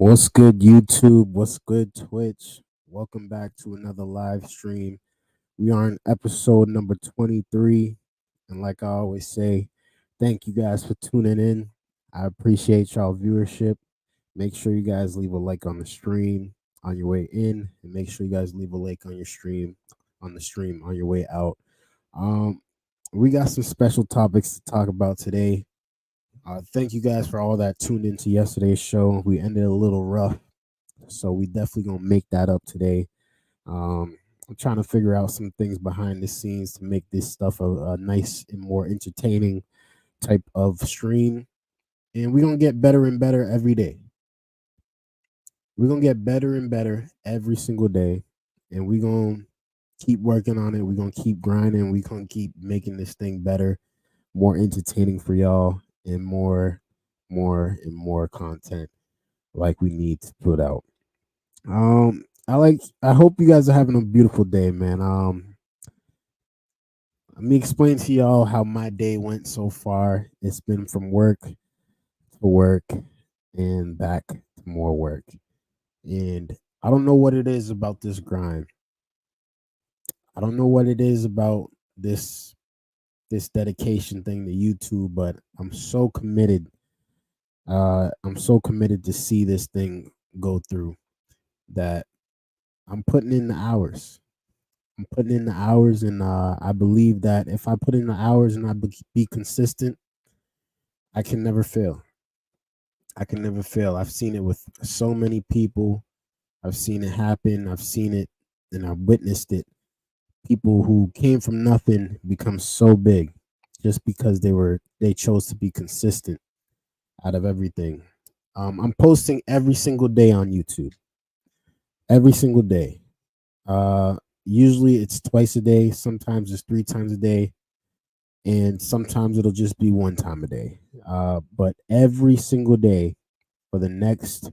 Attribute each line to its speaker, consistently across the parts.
Speaker 1: What's good, YouTube? What's good, Twitch? Welcome back to another live stream. We are in episode number 23. And like I always say, thank you guys for tuning in. I appreciate y'all viewership. Make sure you guys leave a like on the stream on your way in, and make sure you guys leave a like on your stream on the stream on your way out. Um, we got some special topics to talk about today. Thank you guys for all that tuned into yesterday's show. We ended a little rough, so we definitely gonna make that up today. I'm trying to figure out some things behind the scenes to make this stuff a nice and more entertaining type of stream, and we're gonna get better and better every day. We're gonna get better and better every single day, and we're gonna keep working on it. We're gonna keep grinding. We're gonna keep making this thing better, more entertaining for y'all, and more content like we need to put out. I hope you guys are having a beautiful day, man. Let me explain to y'all how my day went so far. It's been from work to work and back to more work. And I don't know what it is about this grind. I don't know what it is about this dedication thing to YouTube, but I'm so committed. I'm so committed to see this thing go through that I'm putting in the hours. I'm putting in the hours, and I believe that if I put in the hours and be consistent, I can never fail. I can never fail. I've seen it with so many people. I've seen it happen. I've seen it, and I've witnessed it. People who came from nothing become so big just because they chose to be consistent out of everything. I'm posting every single day on YouTube. Every single day. Uh, Usually it's twice a day. Sometimes it's three times a day, and sometimes it'll just be one time a day. But every single day for the next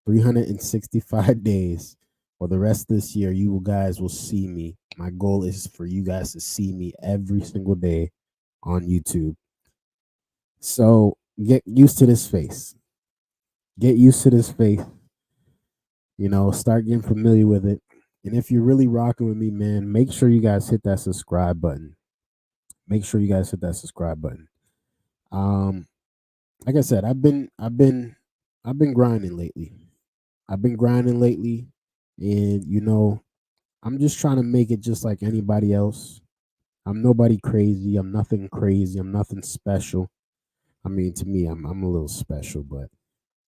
Speaker 1: 365 days for the rest of this year, you guys will see me. My goal is for you guys to see me every single day on YouTube. So get used to this face. Get used to this face. Start getting familiar with it. And if you're really rocking with me, man, make sure you guys hit that subscribe button. Make sure you guys hit that subscribe button. Um, like I said, I've been grinding lately. I've been grinding lately, and I'm just trying to make it just like anybody else. I'm nobody crazy. I'm nothing crazy. I'm nothing special. I mean, to me, I'm a little special, but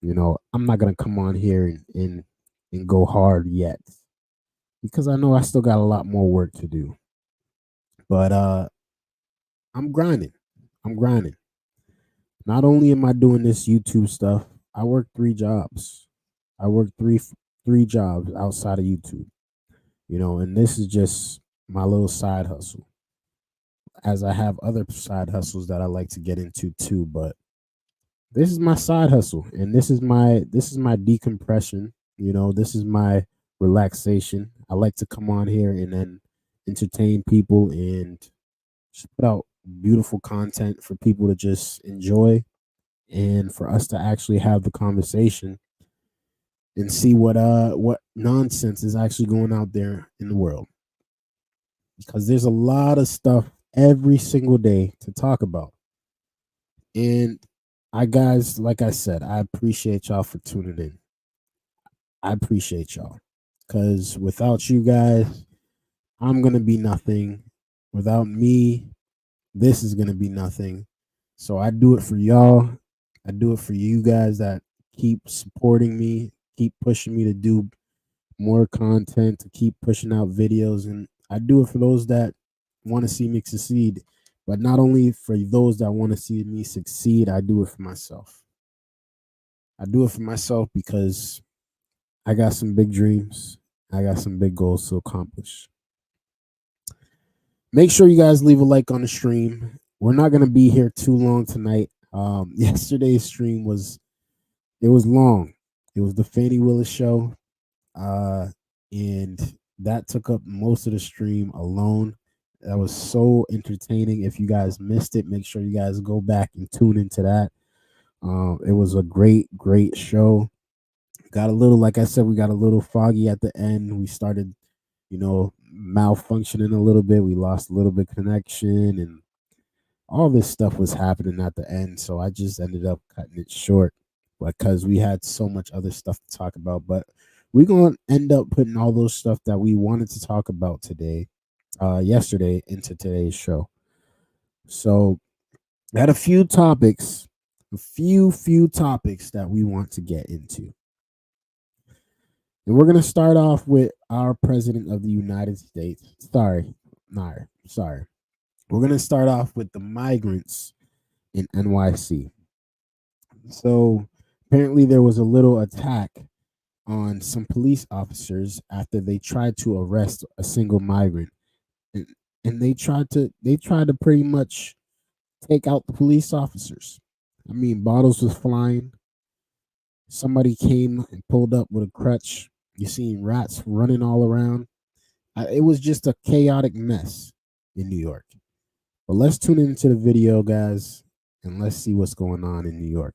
Speaker 1: I'm not gonna come on here and go hard yet because I know I still got a lot more work to do. But I'm grinding. I'm grinding. Not only am I doing this YouTube stuff, I work three jobs. I work three jobs outside of YouTube. And this is just my little side hustle. As I have other side hustles that I like to get into too, but this is my side hustle, and this is my decompression. This is my relaxation. I like to come on here and then entertain people and just put out beautiful content for people to just enjoy, and for us to actually have the conversation and see what nonsense is actually going out there in the world, because there's a lot of stuff every single day to talk about. And I guys, like I said, I appreciate y'all for tuning in. I appreciate y'all, because without you guys, I'm gonna be nothing. Without me, this is gonna be nothing. So I do it for y'all. I do it for you guys that keep supporting me, keep pushing me to do more content, to keep pushing out videos. And I do it for those that want to see me succeed. But not only for those that want to see me succeed, I do it for myself. I do it for myself because I got some big dreams. I got some big goals to accomplish. Make sure you guys leave a like on the stream. We're not gonna be here too long tonight. Yesterday's stream was long. It was the Fannie Willis show, and that took up most of the stream alone. That was so entertaining. If you guys missed it, make sure you guys go back and tune into that. It was a great show. got a little, like I said, we got a little foggy at the end. We started, malfunctioning a little bit. We lost a little bit of connection, and all this stuff was happening at the end. So I just ended up cutting it short because we had so much other stuff to talk about. But we're going to end up putting all those stuff that we wanted to talk about today, yesterday, into today's show. So I had a few topics, a few topics that we want to get into. And we're going to start off with our president of the United States. Sorry. We're going to start off with the migrants in NYC. So apparently there was a little attack on some police officers after they tried to arrest a single migrant. And, and they tried to pretty much take out the police officers. I mean, bottles was flying. Somebody came and pulled up with a crutch. You seen rats running all around. It was just a chaotic mess in New York. But let's tune into the video, guys, and let's see what's going on in New York.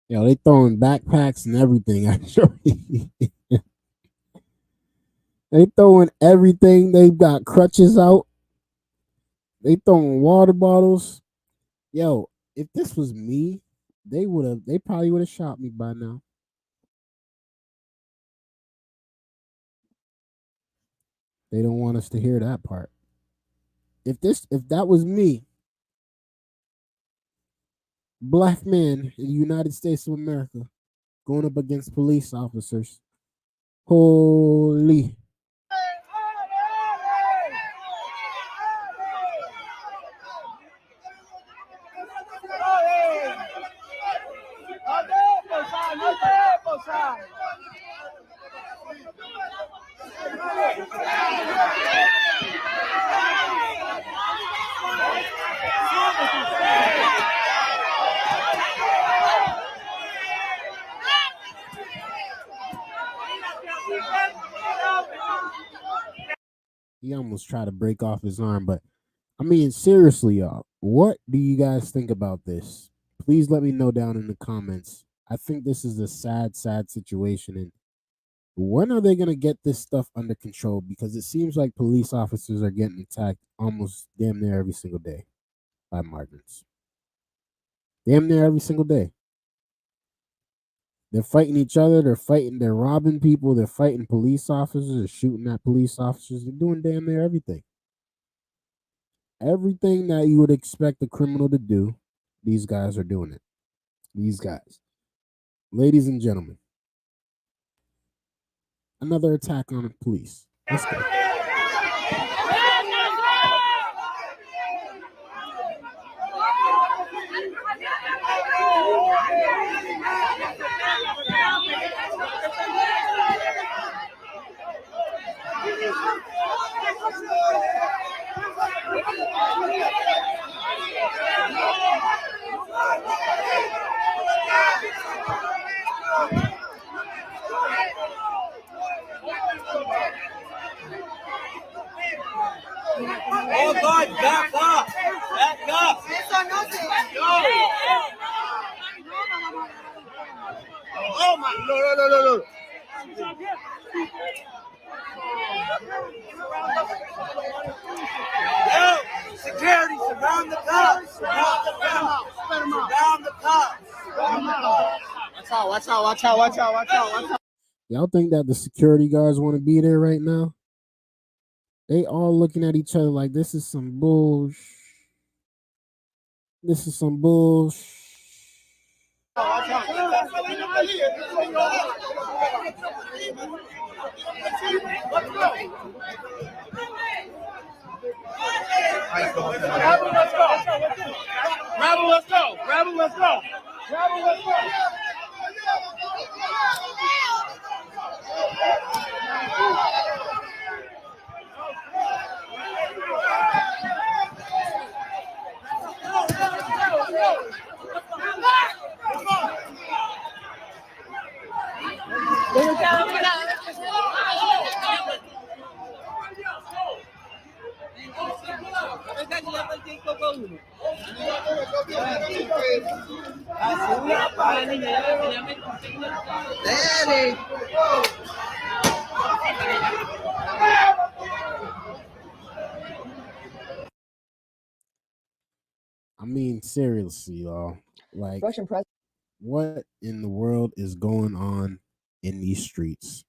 Speaker 1: Yo, they throwing backpacks and everything. Actually, they throwing everything. They got crutches out. They throwing water bottles. Yo, if this was me, they probably would have shot me by now. They don't want us to hear that part. If that was me, black man in the United States of America, going up against police officers, holy. He almost tried to break off his arm, but I mean, seriously, y'all, what do you guys think about this? Please let me know down in the comments. I think this is a sad, sad situation, and when are they gonna get this stuff under control? Because it seems like police officers are getting attacked almost damn near every single day by migrants. Damn near every single day. They're fighting each other. They're robbing people. They're fighting police officers. They're shooting at police officers. They're doing damn near everything. Everything that you would expect a criminal to do, these guys are doing it. These guys. Ladies and gentlemen, another attack on the police. Let's go.
Speaker 2: Security, surround the cops. Surround the cops. Surround the cops. Watch out.
Speaker 1: Y'all think that the security guards want to be there right now? They all looking at each other like this is some bullshit. This is some bullshit.
Speaker 2: Rebel, let's go.
Speaker 1: I mean, seriously, y'all. Like, what in the world is going on in these streets?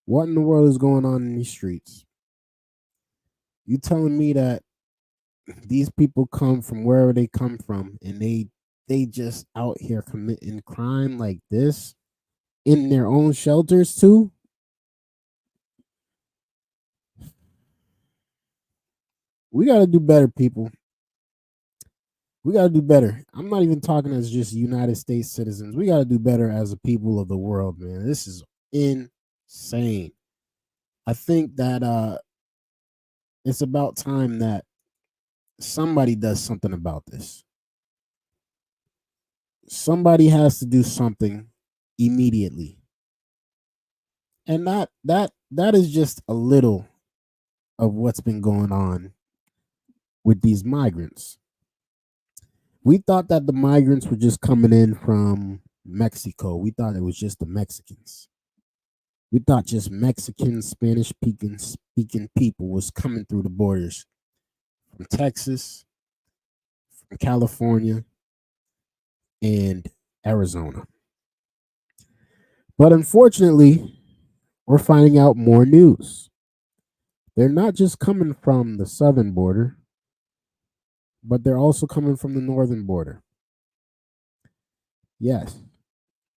Speaker 1: What in the world is going on in these streets? You telling me that these people come from wherever they come from and they just out here committing crime like this in their own shelters too? We got to do better, people. We got to do better. I'm not even talking as just United States citizens. We got to do better as a people of the world, man. This is insane. I think that it's about time that somebody does something about this. Somebody has to do something immediately. And that is just a little of what's been going on with these migrants. We thought that the migrants were just coming in from Mexico. We thought it was just the Mexicans. We thought just Mexican, Spanish speaking people was coming through the borders from Texas, from California, and Arizona. But unfortunately, we're finding out more news. They're not just coming from the southern border, but they're also coming from the northern border. Yes,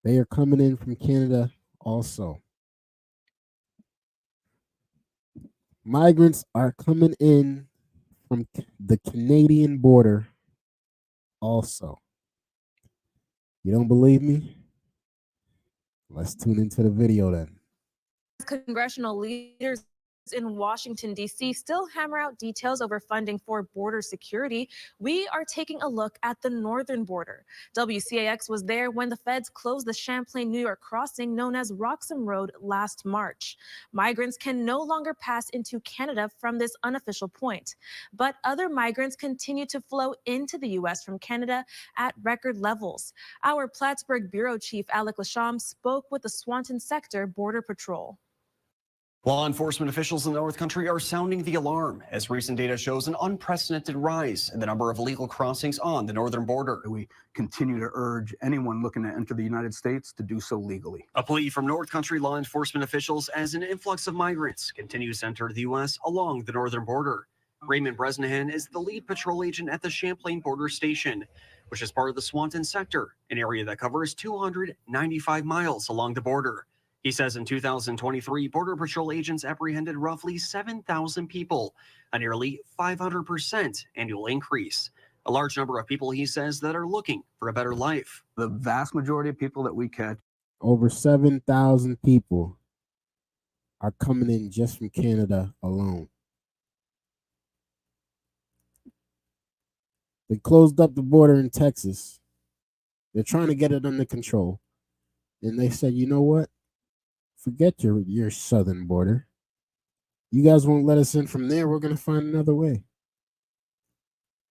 Speaker 1: they are coming in from Canada also. Migrants are coming in from the Canadian border also. You don't believe me? Let's tune into the video then.
Speaker 3: Congressional leaders in Washington, D.C. still hammer out details over funding for border security. We are taking a look at the northern border. WCAX was there when the feds closed the Champlain, New York crossing known as Roxham Road last March. Migrants can no longer pass into Canada from this unofficial point, but other migrants continue to flow into the U.S. from Canada at record levels. Our Plattsburgh Bureau Chief Alec Lasham spoke with the Swanton Sector Border Patrol.
Speaker 4: Law enforcement officials in the North Country are sounding the alarm as recent data shows an unprecedented rise in the number of illegal crossings on the northern border.
Speaker 5: We continue to urge anyone looking to enter the United States to do so legally.
Speaker 4: A plea from North Country law enforcement officials as an influx of migrants continues to enter the U.S. along the northern border. Raymond Bresnahan is the lead patrol agent at the Champlain Border Station, which is part of the Swanton sector, an area that covers 295 miles along the border. He says in 2023, Border Patrol agents apprehended roughly 7,000 people, a nearly 500% annual increase. A large number of people, he says, that are looking for a better life.
Speaker 5: The vast majority of people that we catch,
Speaker 1: over 7,000 people are coming in just from Canada alone. They closed up the border in Texas. They're trying to get it under control. And they said, you know what? Forget your southern border. You guys won't let us in from there. We're going to find another way.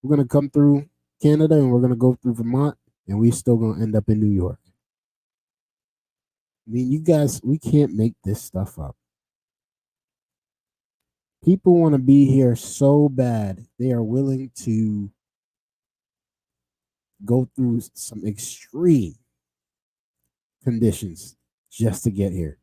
Speaker 1: We're going to come through Canada and we're going to go through Vermont and we still going to end up in New York. I mean, you guys, we can't make this stuff up. People want to be here so bad, they are willing to go through some extreme conditions just to get here.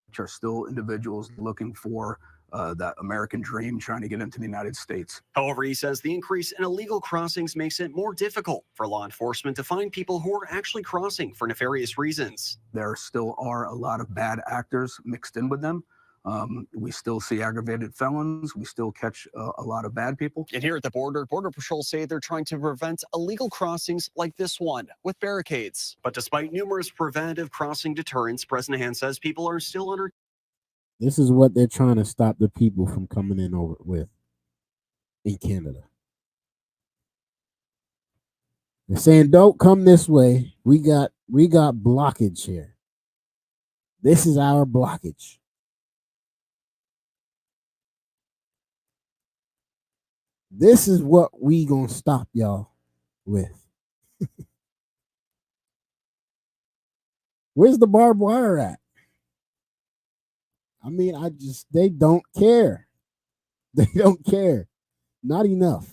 Speaker 5: Which are still individuals looking for that American dream, trying to get into the United States.
Speaker 4: However, he says the increase in illegal crossings makes it more difficult for law enforcement to find people who are actually crossing for nefarious reasons.
Speaker 5: There still are a lot of bad actors mixed in with them. We still see aggravated felons. We still catch a lot of bad people.
Speaker 4: And here at the border, Border Patrol say they're trying to prevent illegal crossings like this one with barricades. But despite numerous preventative crossing deterrents, Bresnahan says people are still under.
Speaker 1: This is what they're trying to stop the people from coming in over with in Canada. They're saying, don't come this way. We got blockage here. This is our blockage. This is what we gonna stop y'all with. Where's the barbed wire at? I mean, they don't care. They don't care. Not enough.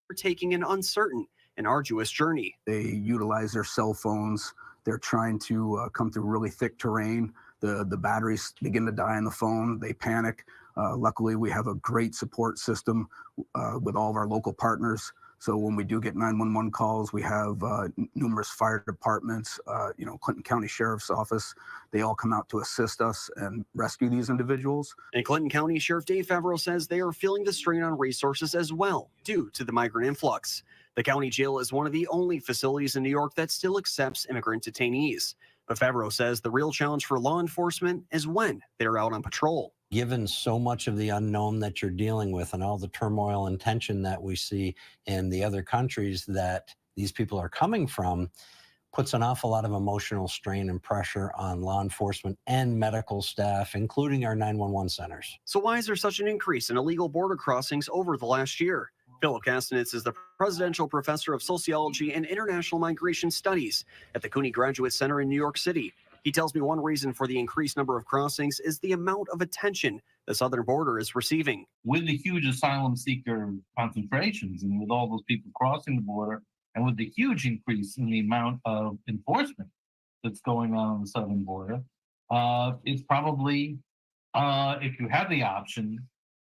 Speaker 4: We're taking an uncertain and arduous journey.
Speaker 5: They utilize their cell phones. They're trying to come through really thick terrain. The batteries begin to die on the phone. They panic. Luckily, we have a great support system with all of our local partners. So when we do get 911 calls, we have numerous fire departments, Clinton County Sheriff's Office. They all come out to assist us and rescue these individuals.
Speaker 4: And Clinton County Sheriff Dave Favreau says they are feeling the strain on resources as well due to the migrant influx. The county jail is one of the only facilities in New York that still accepts immigrant detainees. But Favreau says the real challenge for law enforcement is when they're out on patrol.
Speaker 6: Given so much of the unknown that you're dealing with and all the turmoil and tension that we see in the other countries that these people are coming from, puts an awful lot of emotional strain and pressure on law enforcement and medical staff, including our 911 centers.
Speaker 4: So why is there such an increase in illegal border crossings over the last year? Philip Kastanitz is the Presidential Professor of Sociology and International Migration Studies at the Cooney Graduate Center in New York City. He tells me one reason for the increased number of crossings is the amount of attention the southern border is receiving.
Speaker 7: With the huge asylum seeker concentrations and with all those people crossing the border and with the huge increase in the amount of enforcement that's going on the southern border, it's probably, if you have the option,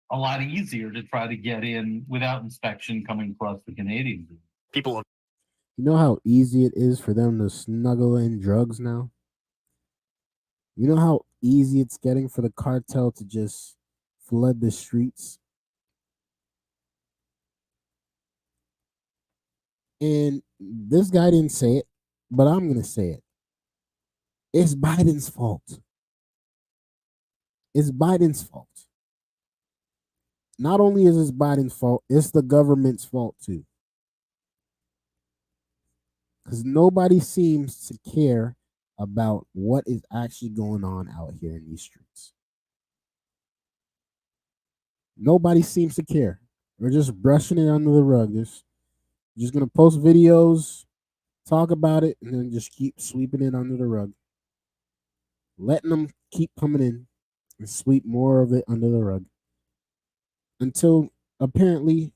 Speaker 7: a lot easier to try to get in without inspection coming across the Canadian border.
Speaker 4: People,
Speaker 1: You know how easy it is for them to snuggle in drugs now? You know how easy it's getting for the cartel to just flood the streets? And this guy didn't say it, but I'm going to say it. It's Biden's fault. It's Biden's fault. Not only is it Biden's fault, it's the government's fault too. Because nobody seems to care about what is actually going on out here in these streets. Nobody seems to care. We're just brushing it under the rug. Just going to post videos, talk about it, and then just keep sweeping it under the rug. Letting them keep coming in and sweep more of it under the rug. Until apparently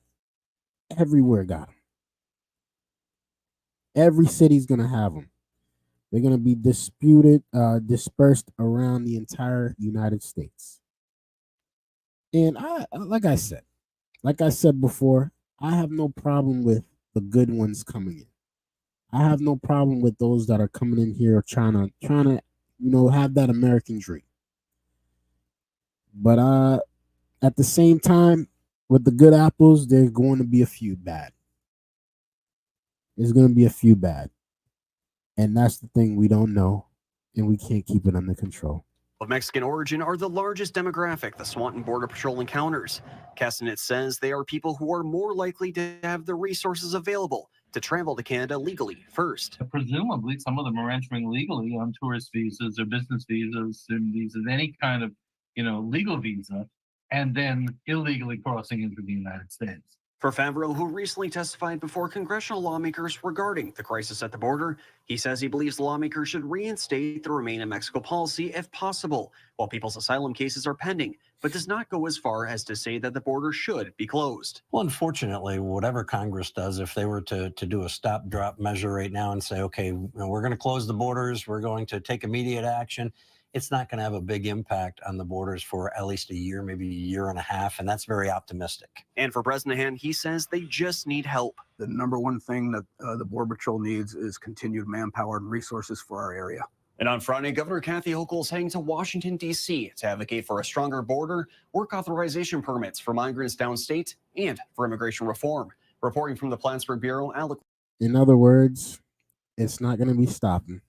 Speaker 1: everywhere got them. Every city's going to have them. They're going to be dispersed around the entire United States. And like I said before, I have no problem with the good ones coming in. I have no problem with those that are coming in here trying to, have that American dream. But at the same time, with the good apples, there's going to be a few bad. There's going to be a few bad. And that's the thing we don't know, and we can't keep it under control.
Speaker 4: Of Mexican origin are the largest demographic the Swanton Border Patrol encounters. Kastanitz says they are people who are more likely to have the resources available to travel to Canada legally first.
Speaker 7: Presumably, some of them are entering legally on tourist visas or business visas, student visas, any kind of, legal visa, and then illegally crossing into the United States.
Speaker 4: For Favreau, who recently testified before congressional lawmakers regarding the crisis at the border, he says he believes lawmakers should reinstate the Remain in Mexico policy if possible, while people's asylum cases are pending, but does not go as far as to say that the border should be closed.
Speaker 6: Well, unfortunately, whatever Congress does, if they were to do a stop-drop measure right now and say, okay, we're going to close the borders, we're going to take immediate action, it's not going to have a big impact on the borders for at least a year, maybe a year and a half, and that's very optimistic.
Speaker 4: And for Bresnahan, he says they just need help.
Speaker 5: The number one thing that the Border Patrol needs is continued manpower and resources for our area.
Speaker 4: And on Friday, Governor Kathy Hochul is heading to Washington, D.C. to advocate for a stronger border, work authorization permits for migrants downstate, and for immigration reform. Reporting from the Plattsburgh Bureau, Alec.
Speaker 1: In other words, it's not going to be stopping.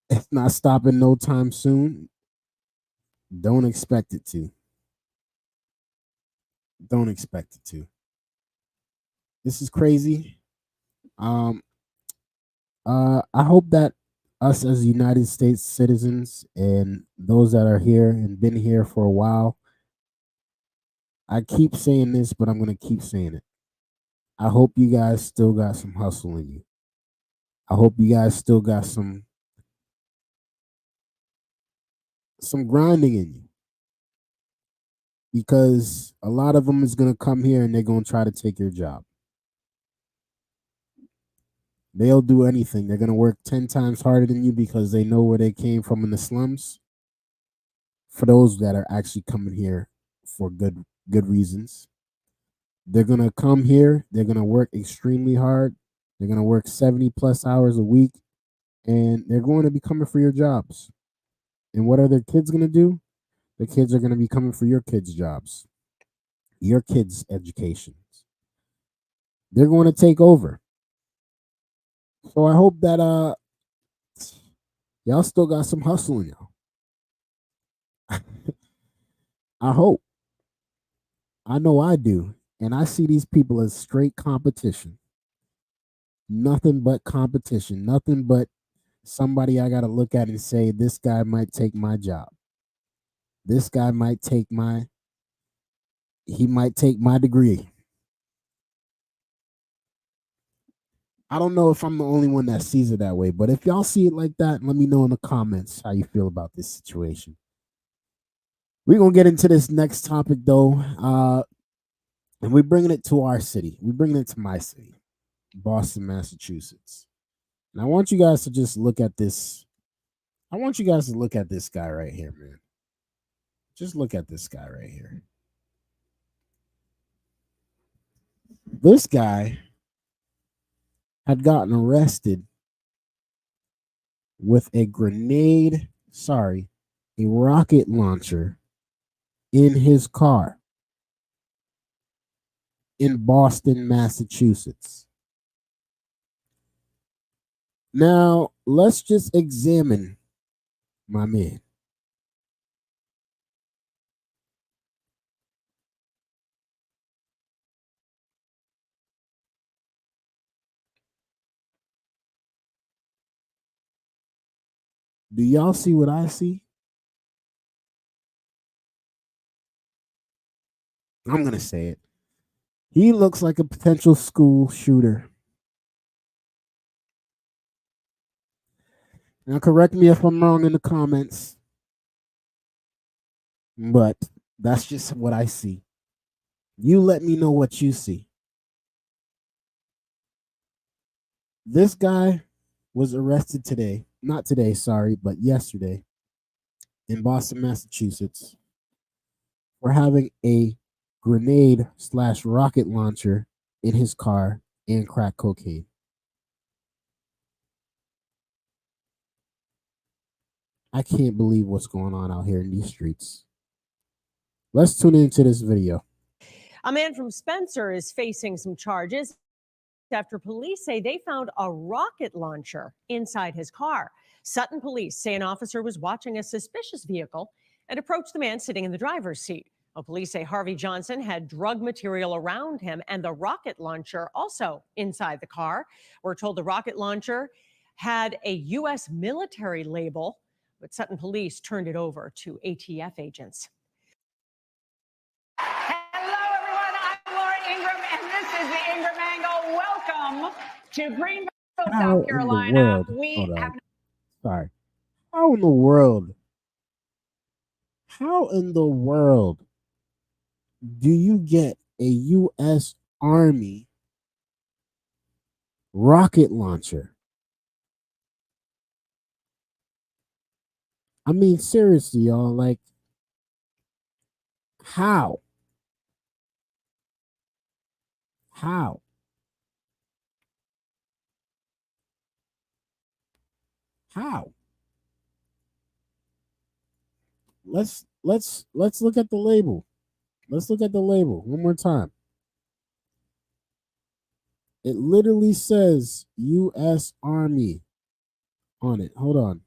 Speaker 1: It's not stopping no time soon. Don't expect it to. Don't expect it to. This is crazy. I hope that us as United States citizens and those that are here and been here for a while, I keep saying this, but I'm going to keep saying it. I hope you guys still got some hustle in you. I hope you guys still got some grinding in you, because a lot of them is going to come here and they're going to try to take your job. They'll do anything. They're going to work 10 times harder than you because they know where they came from in the slums. For those that are actually coming here for good reasons, they're going to come here. They're going to work extremely hard. They're going to work 70 plus hours a week, and they're going to be coming for your jobs. And what are their kids going to do? The kids are going to be coming for your kids' jobs, your kids' educations. They're going to take over. So I hope that y'all still got some hustle in y'all. I hope. I know I do. And I see these people as straight competition. Nothing but competition. Nothing but somebody I got to look at and say, this guy might take my job. This guy might take my degree. I don't know if I'm the only one that sees it that way, but if y'all see it like that, let me know in the comments how you feel about this situation. We're going to get into this next topic, though, and we're bringing it to our city. We're bringing it to my city, Boston, Massachusetts. And I want you guys to just look at this. I want you guys to look at this guy right here, man. Just look at this guy right here. This guy had gotten arrested with a rocket launcher in his car in Boston, Massachusetts. Now, let's just examine my man. Do y'all see what I see? I'm going to say it. He looks like a potential school shooter. Now, correct me if I'm wrong in the comments, but that's just what I see. You let me know what you see. This guy was arrested today. Not today, sorry, but yesterday in Boston, Massachusetts for having a grenade/rocket launcher in his car and crack cocaine. I can't believe what's going on out here in these streets. Let's tune into this video.
Speaker 8: A man from Spencer is facing some charges after police say they found a rocket launcher inside his car. Sutton police say an officer was watching a suspicious vehicle and approached the man sitting in the driver's seat. Well, police say Harvey Johnson had drug material around him and the rocket launcher also inside the car. We're told the rocket launcher had a U.S. military label, but Sutton police turned it over to ATF agents.
Speaker 9: Hello, everyone. I'm Laura Ingraham Welcome to Greenville,
Speaker 1: How
Speaker 9: South
Speaker 1: in the
Speaker 9: Carolina.
Speaker 1: world?
Speaker 9: We
Speaker 1: Hold
Speaker 9: have
Speaker 1: on. Sorry. How in the world? How in the world do you get a U.S. Army rocket launcher? I mean, seriously, y'all. Like, how? How? How? Let's look at the label. Let's look at the label one more time. It literally says U.S. Army on it. Hold on.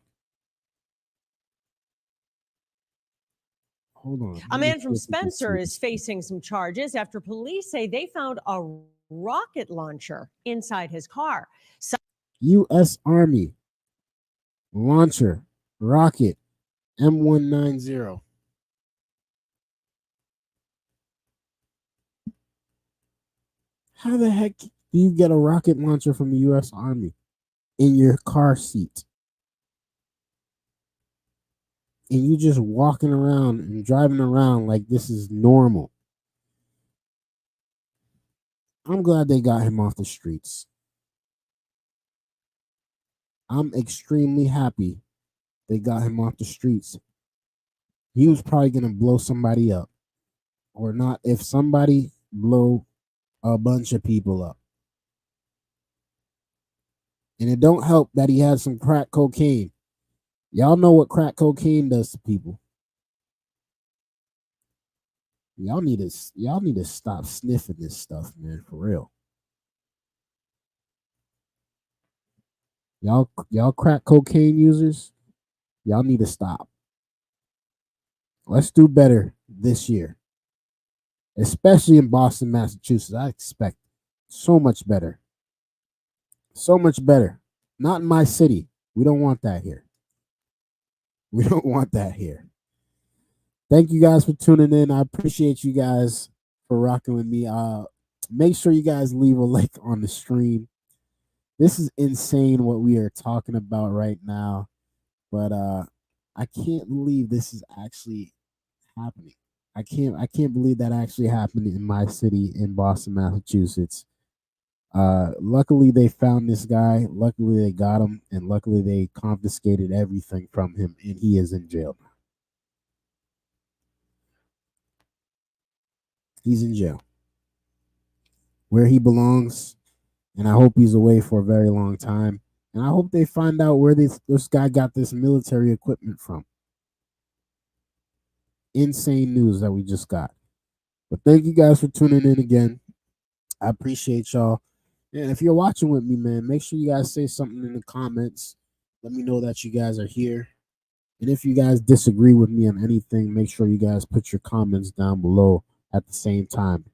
Speaker 1: Hold on.
Speaker 8: A
Speaker 1: Let me
Speaker 8: man
Speaker 1: see
Speaker 8: from
Speaker 1: if we can
Speaker 8: Spencer
Speaker 1: see
Speaker 8: is
Speaker 1: this.
Speaker 8: facing some charges after police say they found a rocket launcher inside his car.
Speaker 1: U.S. Army launcher rocket M190. How the heck do you get a rocket launcher from the U.S. Army in your car seat? And you just walking around and driving around like this is normal. I'm glad they got him off the streets. I'm extremely happy they got him off the streets. He was probably gonna blow somebody up, or not. If somebody blow a bunch of people up, and it don't help that he had some crack cocaine. Y'all know what crack cocaine does to people. Y'all need to stop sniffing this stuff, man, for real. Y'all crack cocaine users, y'all need to stop. Let's do better this year, especially in Boston, Massachusetts. I expect so much better. So much better. Not in my city. We don't want that here. We don't want that here. Thank you guys for tuning in. I appreciate you guys for rocking with me. Make sure you guys leave a like on the stream. This is insane what we are talking about right now, but I can't believe this is actually happening. I can't believe that actually happened in my city in Boston, Massachusetts. Luckily they found this guy. Luckily they got him, and luckily they confiscated everything from him, and he is in jail. He's in jail, where he belongs, and I hope he's away for a very long time. And I hope they find out where this guy got this military equipment from. Insane news that we just got. But thank you guys for tuning in again. I appreciate y'all. And if you're watching with me, man, make sure you guys say something in the comments. Let me know that you guys are here. And if you guys disagree with me on anything, make sure you guys put your comments down below at the same time.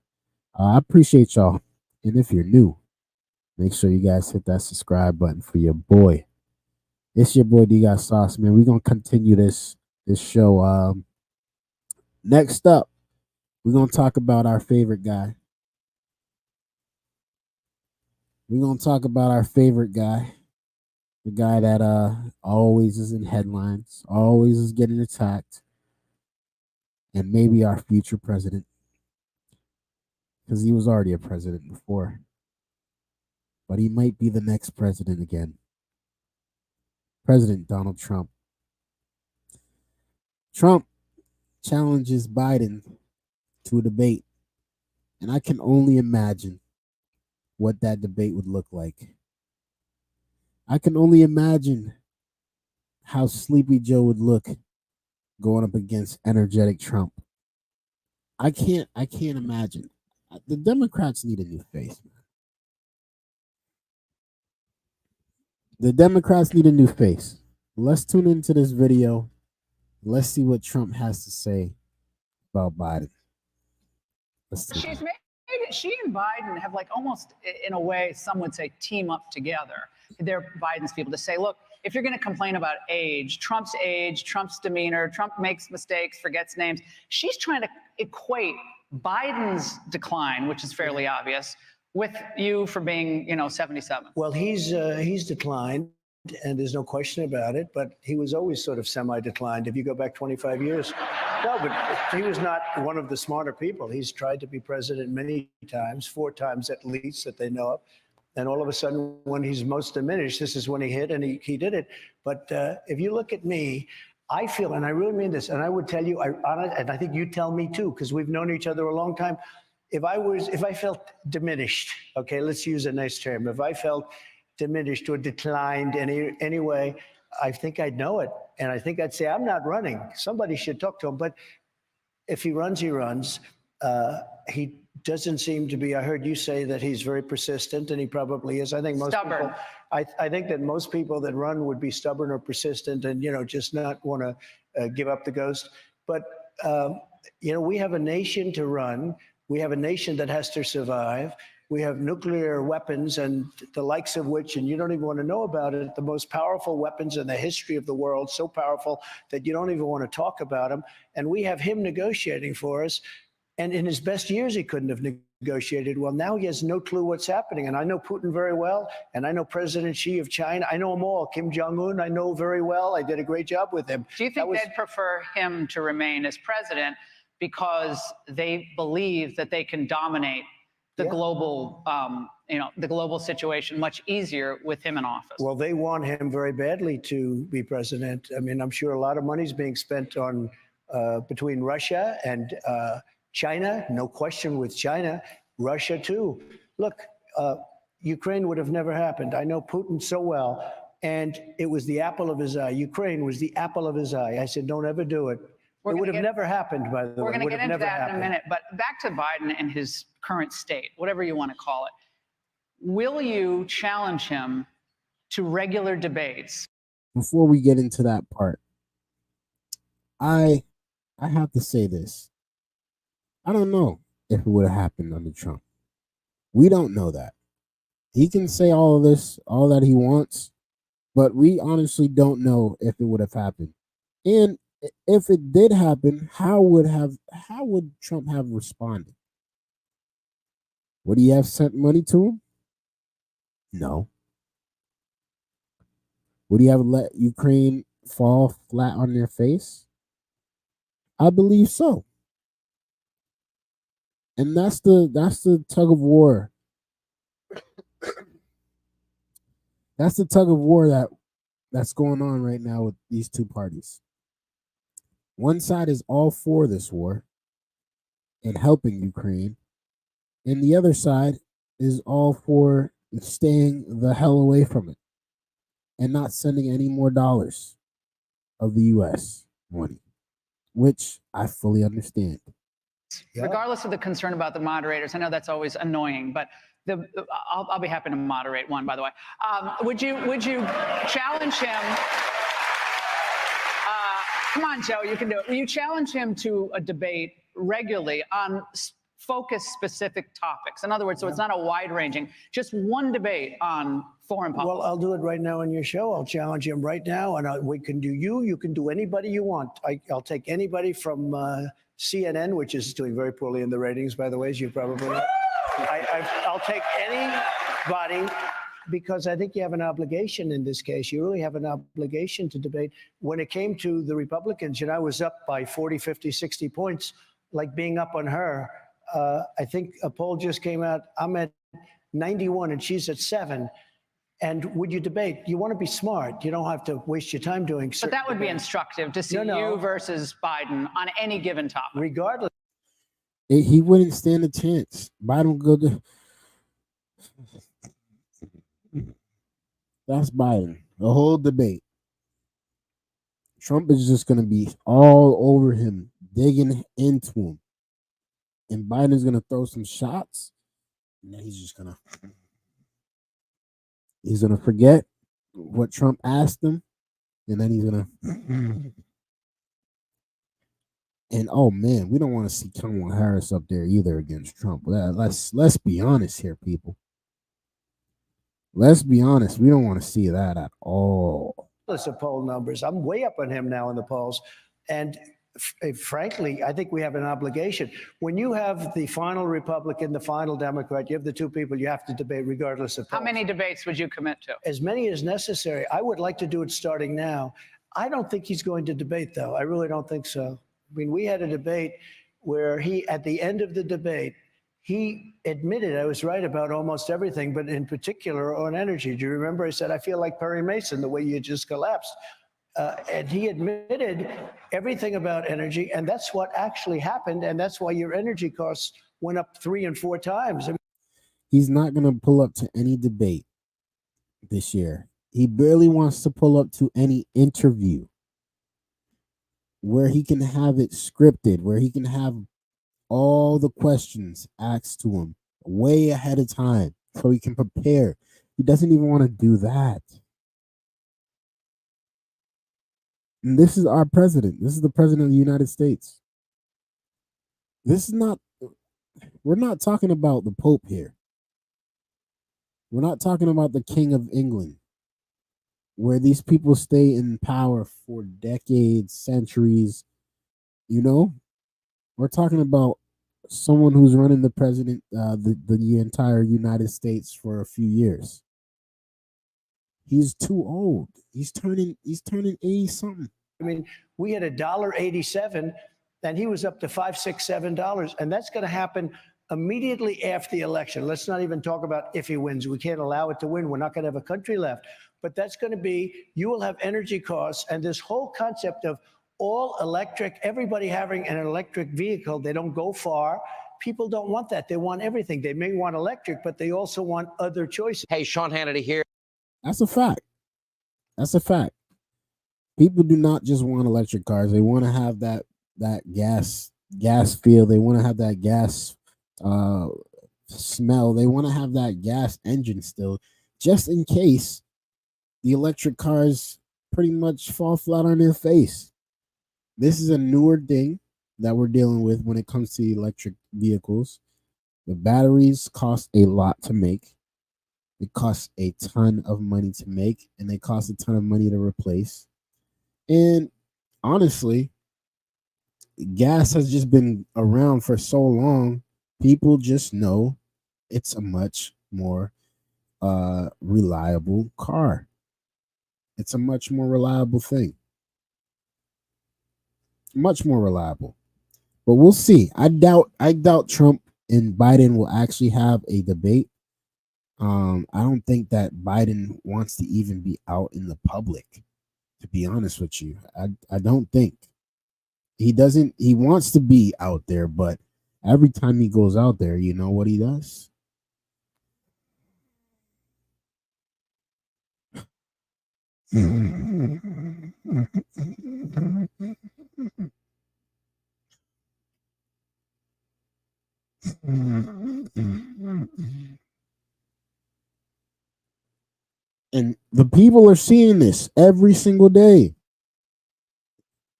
Speaker 1: I appreciate y'all. And if you're new, make sure you guys hit that subscribe button for your boy. It's your boy Dgotsauce, man. We're gonna continue this show. Next up, we're gonna talk about our favorite guy. We're gonna talk about our favorite guy, the guy that always is in headlines, always is getting attacked, and maybe our future president, because he was already a president before, but he might be the next president again. President Donald Trump. Trump challenges Biden to a debate, and I can only imagine what that debate would look like. I can only imagine how Sleepy Joe would look going up against energetic Trump. I can't imagine. The Democrats need a new face, man. The Democrats need a new face. Let's tune into this video. Let's see what Trump has to say about Biden.
Speaker 9: She's made it, she and Biden have like almost in a way, some would say team up together. They're Biden's people to say, look, if you're going to complain about age, Trump's demeanor, Trump makes mistakes, forgets names. She's trying to equate Biden's decline, which is fairly obvious, with you for being, 77?
Speaker 10: Well, he's declined, and there's no question about it. But he was always sort of semi-declined. If you go back 25 years, no, but he was not one of the smarter people. He's tried to be president many times, 4 times at least that they know of. And all of a sudden, when he's most diminished, this is when he hit, and he did it. But if you look at me, I feel, and I really mean this, and I would tell you, and I think you tell me too, because we've known each other a long time. If I felt diminished, okay, let's use a nice term. If I felt diminished or declined any way, I think I'd know it. And I think I'd say, I'm not running. Somebody should talk to him. But if he runs, he runs. He doesn't seem to be, I heard you say that he's very persistent, and he probably is. I think most
Speaker 9: Stubborn.
Speaker 10: people, I think that most people that run would be stubborn or persistent and, just not want to give up the ghost. But, we have a nation to run. We have a nation that has to survive. We have nuclear weapons, and the likes of which, and you don't even want to know about it, the most powerful weapons in the history of the world, so powerful that you don't even want to talk about them. And we have him negotiating for us. And in his best years, he couldn't have negotiated well. Now he has no clue what's happening. And I know Putin very well, and I know President Xi of China. I know them all. Kim Jong-un, I know very well. I did a great job with him.
Speaker 9: Do you think they'd prefer him to remain as president because they believe that they can dominate the global, the global situation much easier with him in office?
Speaker 10: Well, they want him very badly to be president. I mean, I'm sure a lot of money is being spent on between Russia and China, no question with China, Russia too. Look, Ukraine would have never happened. I know Putin so well, and it was the apple of his eye. Ukraine was the apple of his eye. I said, don't ever do it. It would have never happened, by the way.
Speaker 9: We're going to get into that in a
Speaker 10: happened.
Speaker 9: minute, but back to Biden and his current state, whatever you want to call it. Will you challenge him to regular debates?
Speaker 1: Before we get into that part, I have to say this. I don't know if it would have happened under Trump. We don't know that. He can say all of this, all that he wants, but we honestly don't know if it would have happened. And if it did happen, how would Trump have responded? Would he have sent money to him? No. Would he have let Ukraine fall flat on their face? I believe so. And that's the tug of war. That's the tug of war that's going on right now with these two parties. One side is all for this war and helping Ukraine, and the other side is all for staying the hell away from it and not sending any more dollars of the U.S. money, which I fully understand.
Speaker 10: Yeah.
Speaker 9: Regardless of the concern about the moderators, I know that's always annoying, but I'll be happy to moderate one, by the way. Would you challenge him? Come on, Joe, you can do it. Will you challenge him to a debate regularly on focused specific topics? In other words, so it's not a wide-ranging, just one debate on foreign policy.
Speaker 10: Well, I'll do it right now on your show. I'll challenge him right now, and we can do you can do anybody you want. I'll take anybody from CNN, which is doing very poorly in the ratings, by the way, as you probably know. I'll take anybody, because I think you have an obligation in this case. You really have an obligation to debate. When it came to the Republicans, I was up by 40, 50, 60 points, like being up on her. I think a poll just came out. I'm at 91 and she's at 7. And would you debate? You want to be smart. You don't have to waste your time doing
Speaker 9: But that would be instructive to see you versus Biden on any given topic.
Speaker 10: Regardless.
Speaker 1: He wouldn't stand a chance. Biden would go to... That's Biden. The whole debate. Trump is just going to be all over him, digging into him. And Biden's going to throw some shots. And then he's just going to... He's going to forget what Trump asked him. And then he's going to... And, oh, man, we don't want to see Kamala Harris up there either against Trump. Let's be honest here, people. Let's be honest. We don't want to see that at all.
Speaker 10: Of poll numbers. I'm way up on him now in the polls. And frankly, I think we have an obligation. When you have the final Republican, the final Democrat, you have the two people you have to debate regardless of
Speaker 9: How
Speaker 10: polls.
Speaker 9: many debates would you commit to?
Speaker 10: As many as necessary. I would like to do it starting now. I don't think he's going to debate, though. I really don't think so. I mean, we had a debate where he, at the end of the debate, he admitted I was right about almost everything, but in particular on energy. Do you remember? I said, I feel like Perry Mason, the way you just collapsed. And he admitted everything about energy, and that's what actually happened, and that's why your energy costs went up 3 and 4 times.
Speaker 1: He's not going to pull up to any debate this year. He barely wants to pull up to any interview where he can have it scripted, where he can have all the questions asked to him way ahead of time so he can prepare. He doesn't even want to do that. And this is our president. This is the president of the United States. This is not, we're not talking about the Pope here. We're not talking about the King of England, where these people stay in power for decades, centuries. You know, we're talking about someone who's running the entire United States for a few years. He's too old. He's turning 80 something.
Speaker 10: I mean, we had $1.87, and he was up to $5, $6, $7, and that's going to happen immediately after the election. Let's not even talk about if he wins. We can't allow it to win. We're not going to have a country left. But that's going to be, you will have energy costs, and this whole concept of all electric, everybody having an electric vehicle, they don't go far. People don't want that. They want everything. They may want electric, but they also want other choices.
Speaker 11: Hey, Sean Hannity here.
Speaker 1: That's a fact. That's a fact. People do not just want electric cars. They want to have that gas feel. They want to have that gas smell. They want to have that gas engine still, just in case the electric cars pretty much fall flat on their face. This is a newer thing that we're dealing with when it comes to electric vehicles. The batteries cost a lot to make. It costs a ton of money to make, and they cost a ton of money to replace. And honestly, gas has just been around for so long, people just know it's a much more reliable car. It's a much more reliable thing. Much more reliable. But we'll see. I doubt Trump and Biden will actually have a debate. I don't think that Biden wants to even be out in the public, to be honest with you. I don't think. He doesn't. He wants to be out there, but every time he goes out there, you know what he does? And the people are seeing this every single day.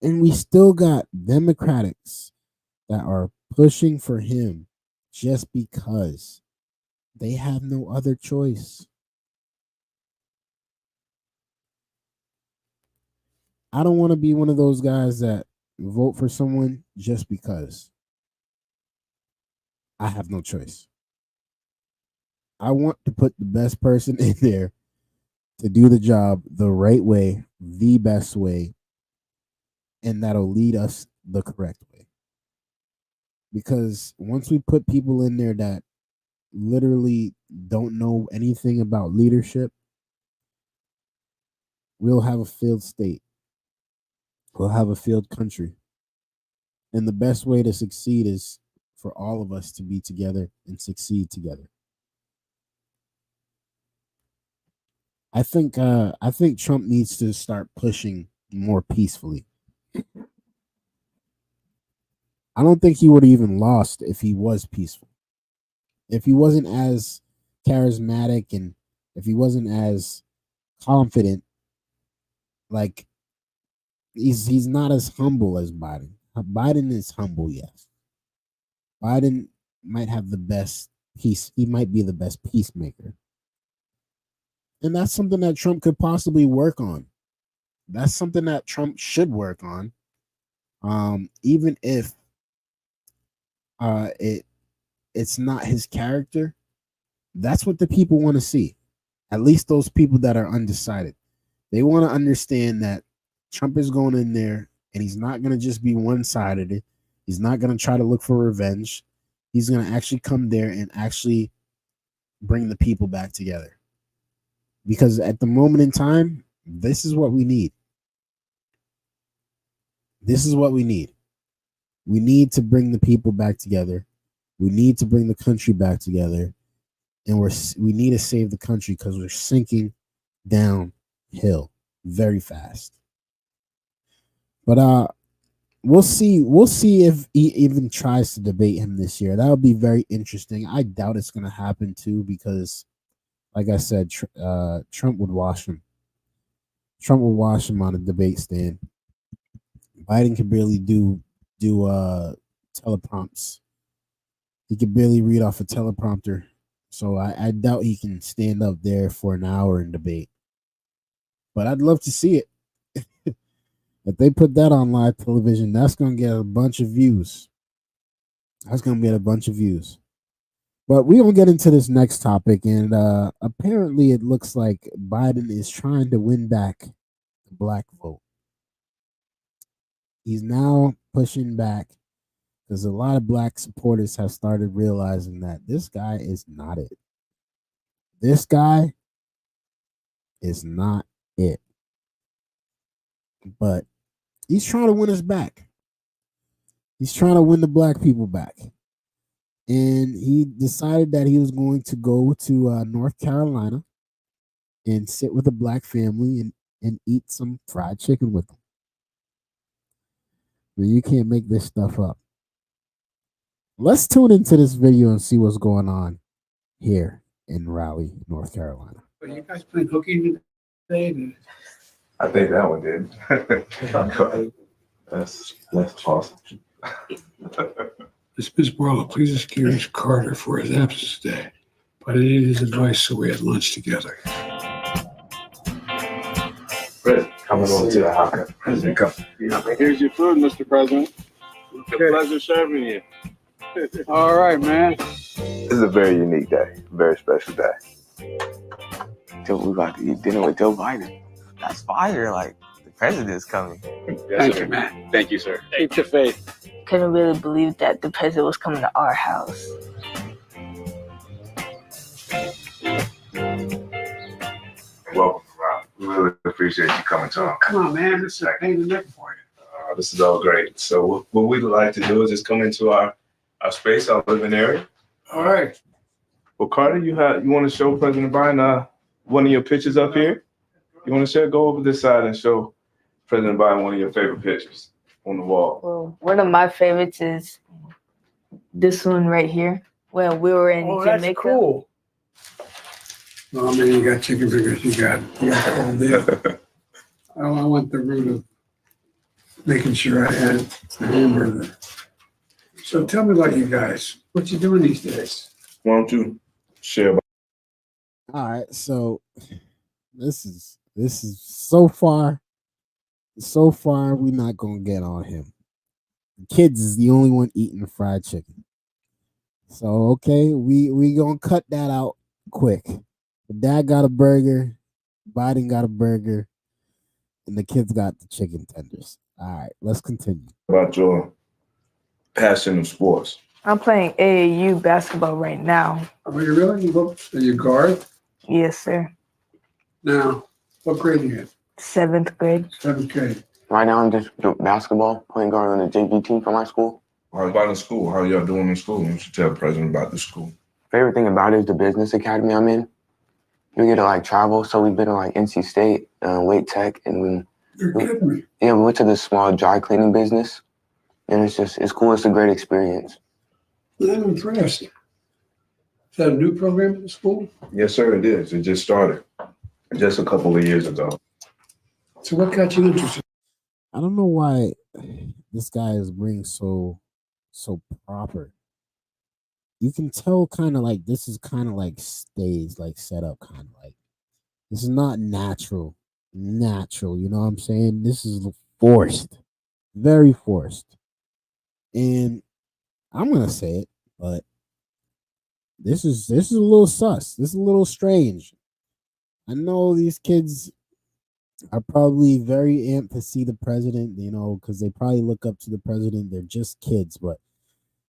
Speaker 1: And we still got Democrats that are pushing for him just because they have no other choice. I don't want to be one of those guys that vote for someone just because I have no choice. I want to put the best person in there to do the job the right way, the best way, and that'll lead us the correct way. Because once we put people in there that literally don't know anything about leadership, we'll have a failed state. We'll have a failed country. And the best way to succeed is for all of us to be together and succeed together. I think Trump needs to start pushing more peacefully. I don't think he would have even lost if he was peaceful. If he wasn't as charismatic and if he wasn't as confident, like he's not as humble as Biden. Biden is humble, yes. Biden might have the best peace. He might be the best peacemaker. And that's something that Trump could possibly work on. That's something that Trump should work on. Even if it's not his character, that's what the people want to see. At least those people that are undecided. They want to understand that Trump is going in there and he's not going to just be one-sided. He's not going to try to look for revenge. He's going to actually come there and actually bring the people back together. Because at the moment in time, this is what we need. This is what we need. We need to bring the people back together. We need to bring the country back together. And we need to save the country because we're sinking downhill very fast. But we'll see if he even tries to debate him this year. That would be very interesting. I doubt it's going to happen too because, like I said, Trump would wash him. Trump would wash him on a debate stand. Biden can barely do teleprompts. He can barely read off a teleprompter. So I doubt he can stand up there for an hour and debate. But I'd love to see it. If they put that on live television, that's going to get a bunch of views. That's going to get a bunch of views. But we will get into this next topic. And apparently it looks like Biden is trying to win back the black vote. He's now pushing back because a lot of black supporters have started realizing that this guy is not it. This guy is not it. But he's trying to win us back. He's trying to win the black people back. And he decided that he was going to go to North Carolina and sit with a black family and eat some fried chicken with them. But you can't make this stuff up. Let's tune into this video and see what's going on here in Raleigh, North Carolina.
Speaker 11: Are you guys playing hooky today?
Speaker 12: I think that one did. That's awesome.
Speaker 11: Ms. Barlow, please excuse Carter for his absence today, but I needed his advice, so we had lunch together.
Speaker 12: President, coming over to the house. President, come.
Speaker 13: Here's your food, Mr. President. It's a pleasure serving you.
Speaker 11: All right, man.
Speaker 12: This is a very unique day, a very special day.
Speaker 14: We're about to eat dinner with Joe Biden. That's fire. Like, the president's coming.
Speaker 11: Thank you, man.
Speaker 13: Thank you, sir.
Speaker 11: Keep the faith.
Speaker 15: Couldn't really believe that the president was coming to our house.
Speaker 12: Welcome, Rob. We really appreciate you coming to our.
Speaker 11: Come on, man. This is a pain in the neck for you.
Speaker 12: This is all great. So what we'd like to do is just come into our space, our living area.
Speaker 11: All right.
Speaker 12: Well, Carter, you want to show President Biden one of your pictures up here? You want to share? Go over this side and show President Biden one of your favorite pictures on the wall.
Speaker 15: Well, one of my favorites is this one right here. Well, we were in Jamaica.
Speaker 11: That's cool. Oh, man, you got chicken fingers. You got the whole deal. I went the route of making sure I had the hamburger. So tell me about you guys. What you doing these days?
Speaker 12: Why don't you share?
Speaker 1: All right, so this is so far we're not gonna get on him. The kids is the only one eating the fried chicken. So okay, we gonna cut that out quick. Dad got a burger, Biden got a burger, and the kids got the chicken tenders. All right, let's continue.
Speaker 12: About your passion of sports.
Speaker 15: I'm playing AAU basketball right now.
Speaker 11: Are you really? Are you guard?
Speaker 15: Yes, sir.
Speaker 11: Now, what grade are you in?
Speaker 15: 7th grade.
Speaker 11: 7th grade.
Speaker 14: Right now, I'm just doing basketball, playing guard on the JV team for my school.
Speaker 12: How about in school? How y'all doing in school? You should tell the president about the school.
Speaker 14: Favorite thing about it is the business academy I'm in. We get to like travel, so we've been to like NC State, Wait Tech, and
Speaker 11: You're kidding me.
Speaker 14: we went to this small dry cleaning business, and it's cool. It's a great experience.
Speaker 11: I'm impressed. Is that a new program at the school?
Speaker 12: Yes, sir, it is. It just started just a couple of years ago.
Speaker 11: So what got you interested?
Speaker 1: I don't know why this guy is being so proper. You can tell kind of like this is kind of like staged, like set up, kind of like this is not natural. You know what I'm saying? This is forced. very forced. And I'm gonna say it, but this is a little sus. This is a little strange. I know these kids are probably very amped to see the president, because they probably look up to the president. They're just kids, but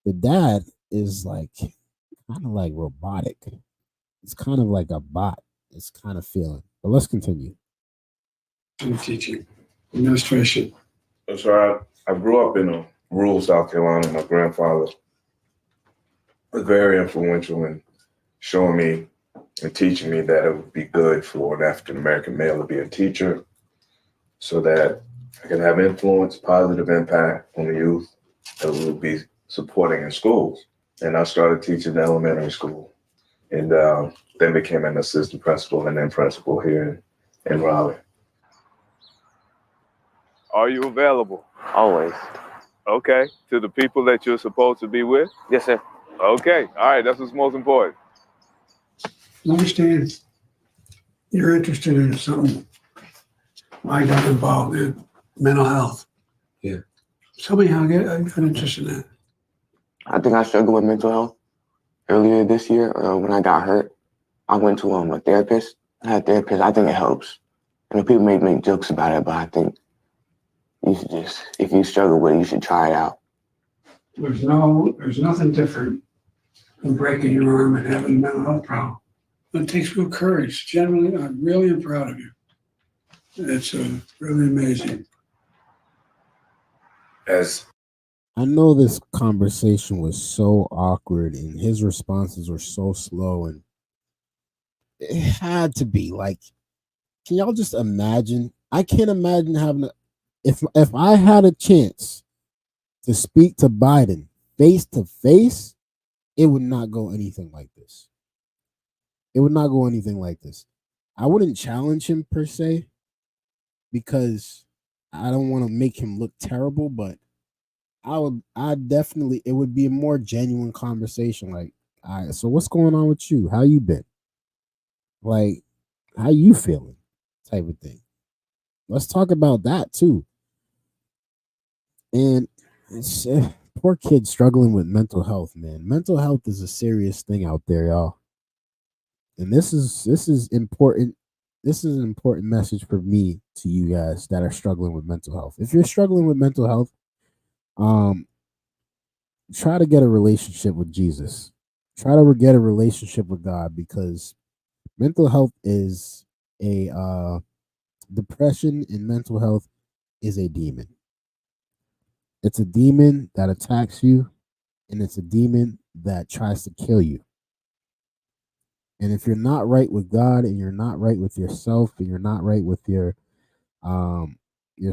Speaker 1: the dad is like kind of like robotic. It's kind of like a bot. It's kind of feeling. But let's continue.
Speaker 11: Teaching administration.
Speaker 12: So I grew up in a rural South Carolina. My grandfather was very influential in showing me and teaching me that it would be good for an African American male to be a teacher so that I could have influence, positive impact on the youth that we would be supporting in schools. And I started teaching elementary school and then became an assistant principal and then principal here in Raleigh.
Speaker 13: Are you available?
Speaker 14: Always.
Speaker 13: Okay. To the people that you're supposed to be with?
Speaker 14: Yes, sir.
Speaker 13: Okay. All right. That's what's most important.
Speaker 11: Understand you're interested in something. I got involved in mental health.
Speaker 14: Yeah.
Speaker 11: Tell me how I got interested in that.
Speaker 14: I think I struggled with mental health earlier this year when I got hurt. I went to a therapist. I had a therapist. I think it helps. People may make jokes about it, but I think you should just, if you struggle with it, you should try it out.
Speaker 11: There's nothing different than breaking your arm and having a mental health problem. It takes real courage. Generally, I really am proud of you. It's really amazing.
Speaker 12: As
Speaker 1: I know this conversation was so awkward and his responses were so slow, and it had to be like, can y'all just imagine? I can't imagine having if I had a chance to speak to Biden face to face, it would not go anything like this. It would not go anything like this. I wouldn't challenge him per se because I don't want to make him look terrible, but it would be a more genuine conversation. Like, all right, so what's going on with you? How you been? Like, how you feeling? Type of thing. Let's talk about that too. And it's, poor kids struggling with mental health, man. Mental health is a serious thing out there, y'all. And this is important. This is an important message for me to you guys that are struggling with mental health. If you're struggling with mental health, try to get a relationship with Jesus. Try to get a relationship with God, because mental health is a depression and mental health is a demon. It's a demon that attacks you, and it's a demon that tries to kill you. And if you're not right with God, and you're not right with yourself, and you're not right with your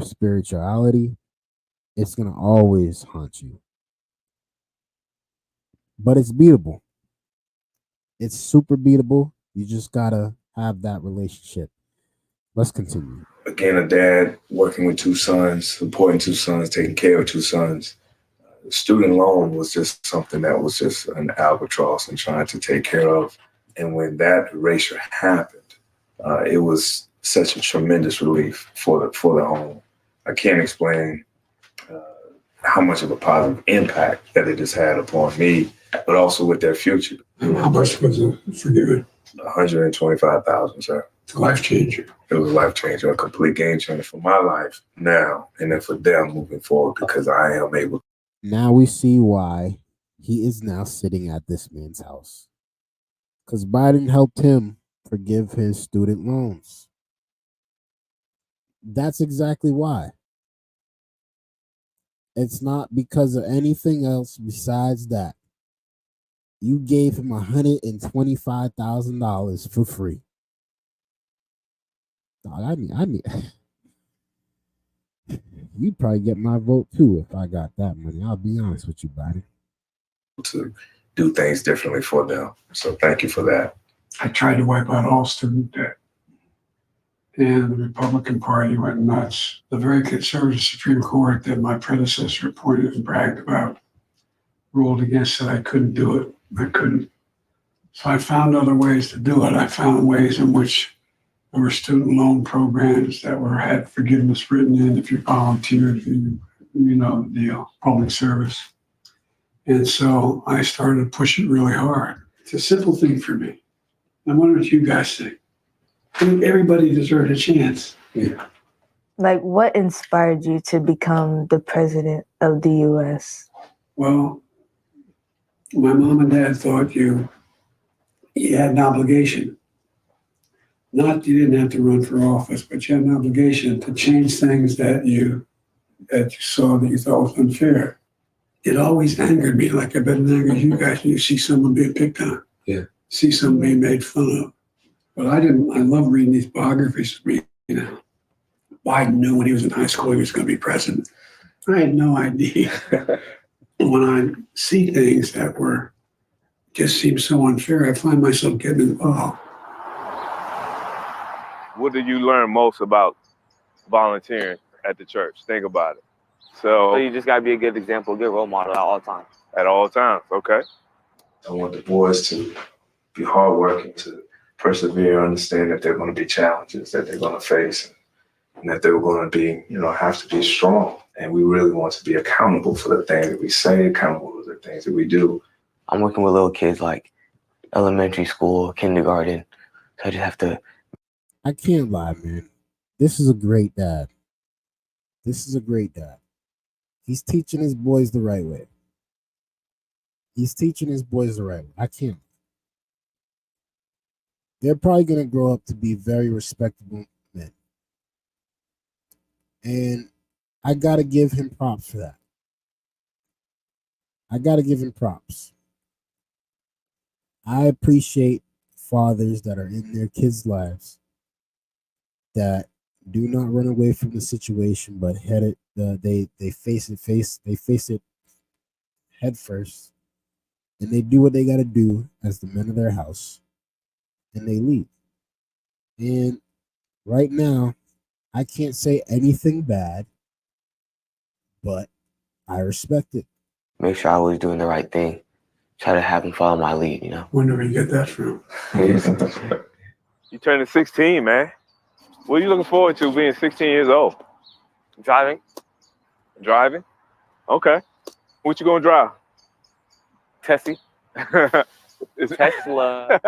Speaker 1: spirituality, it's gonna always haunt you. But it's beatable. It's super beatable. You just gotta have that relationship. Let's continue.
Speaker 12: Again, a dad working with two sons, supporting two sons, taking care of two sons. Student loan was just something that was just an albatross and trying to take care of. And when that erasure happened, it was such a tremendous relief for the home. I can't explain how much of a positive impact that it has had upon me, but also with their future.
Speaker 11: And how much was it forgiven?
Speaker 12: $125,000, sir.
Speaker 11: It's a life changer.
Speaker 12: It was a life changer, a complete game changer for my life now, and then for them moving forward, because I am able.
Speaker 1: Now we see why he is now sitting at this man's house. Because Biden helped him forgive his student loans. That's exactly why. It's not because of anything else besides that. You gave him $125,000 for free. Dog, I need. You'd probably get my vote too if I got that money. I'll be honest with you, Biden.
Speaker 12: To do things differently for them. So thank you for that.
Speaker 11: I tried to wipe out all student debt. And the Republican Party went nuts. The very conservative Supreme Court that my predecessor appointed and bragged about ruled against it. I couldn't do it. I couldn't. So I found other ways to do it. I found ways in which there were student loan programs that had forgiveness written in if you volunteered, if you you know, the deal, public service. And so I started pushing really hard. It's a simple thing for me. I wonder what you guys think. I think everybody deserves a chance. Yeah.
Speaker 15: Like, what inspired you to become the president of the U.S.?
Speaker 11: Well, my mom and dad thought you had an obligation. Not you didn't have to run for office, but you had an obligation to change things that you saw that you thought was unfair. It always angered me, like I bet it angers you guys when you see someone being picked on.
Speaker 12: Yeah.
Speaker 11: See someone being made fun of. But I love reading these biographies of me, you know. Biden knew when he was in high school he was going to be president. I had no idea. When I see things that just seem so unfair, I find myself getting involved.
Speaker 16: What do you learn most about volunteering at the church? Think about it. So
Speaker 17: you just gotta be a good example, a good role model at all times.
Speaker 16: At all times, okay.
Speaker 12: I want the boys to be hardworking, to persevere, understand that there are going to be challenges that they're going to face, and that they're going to be, have to be strong. And we really want to be accountable for the things that we say, accountable for the things that we do.
Speaker 17: I'm working with little kids like elementary school, kindergarten. So I just have to.
Speaker 1: I can't lie, man. This is a great dad. This is a great dad. He's teaching his boys the right way. He's teaching his boys the right way. I can't. They're probably going to grow up to be very respectable men. And I got to give him props for that. I got to give him props. I appreciate fathers that are in their kids' lives that do not run away from the situation, but they face it head first, and they do what they got to do as the men of their house, and they leave. And right now, I can't say anything bad, but I respect it.
Speaker 17: Make sure I was doing the right thing. Try to have them follow my lead,
Speaker 11: Wonder where you get that from.
Speaker 16: You turning 16, man. What are you looking forward to being 16 years old?
Speaker 17: Driving.
Speaker 16: Driving? Okay. What you gonna drive?
Speaker 17: Tessie. Tesla.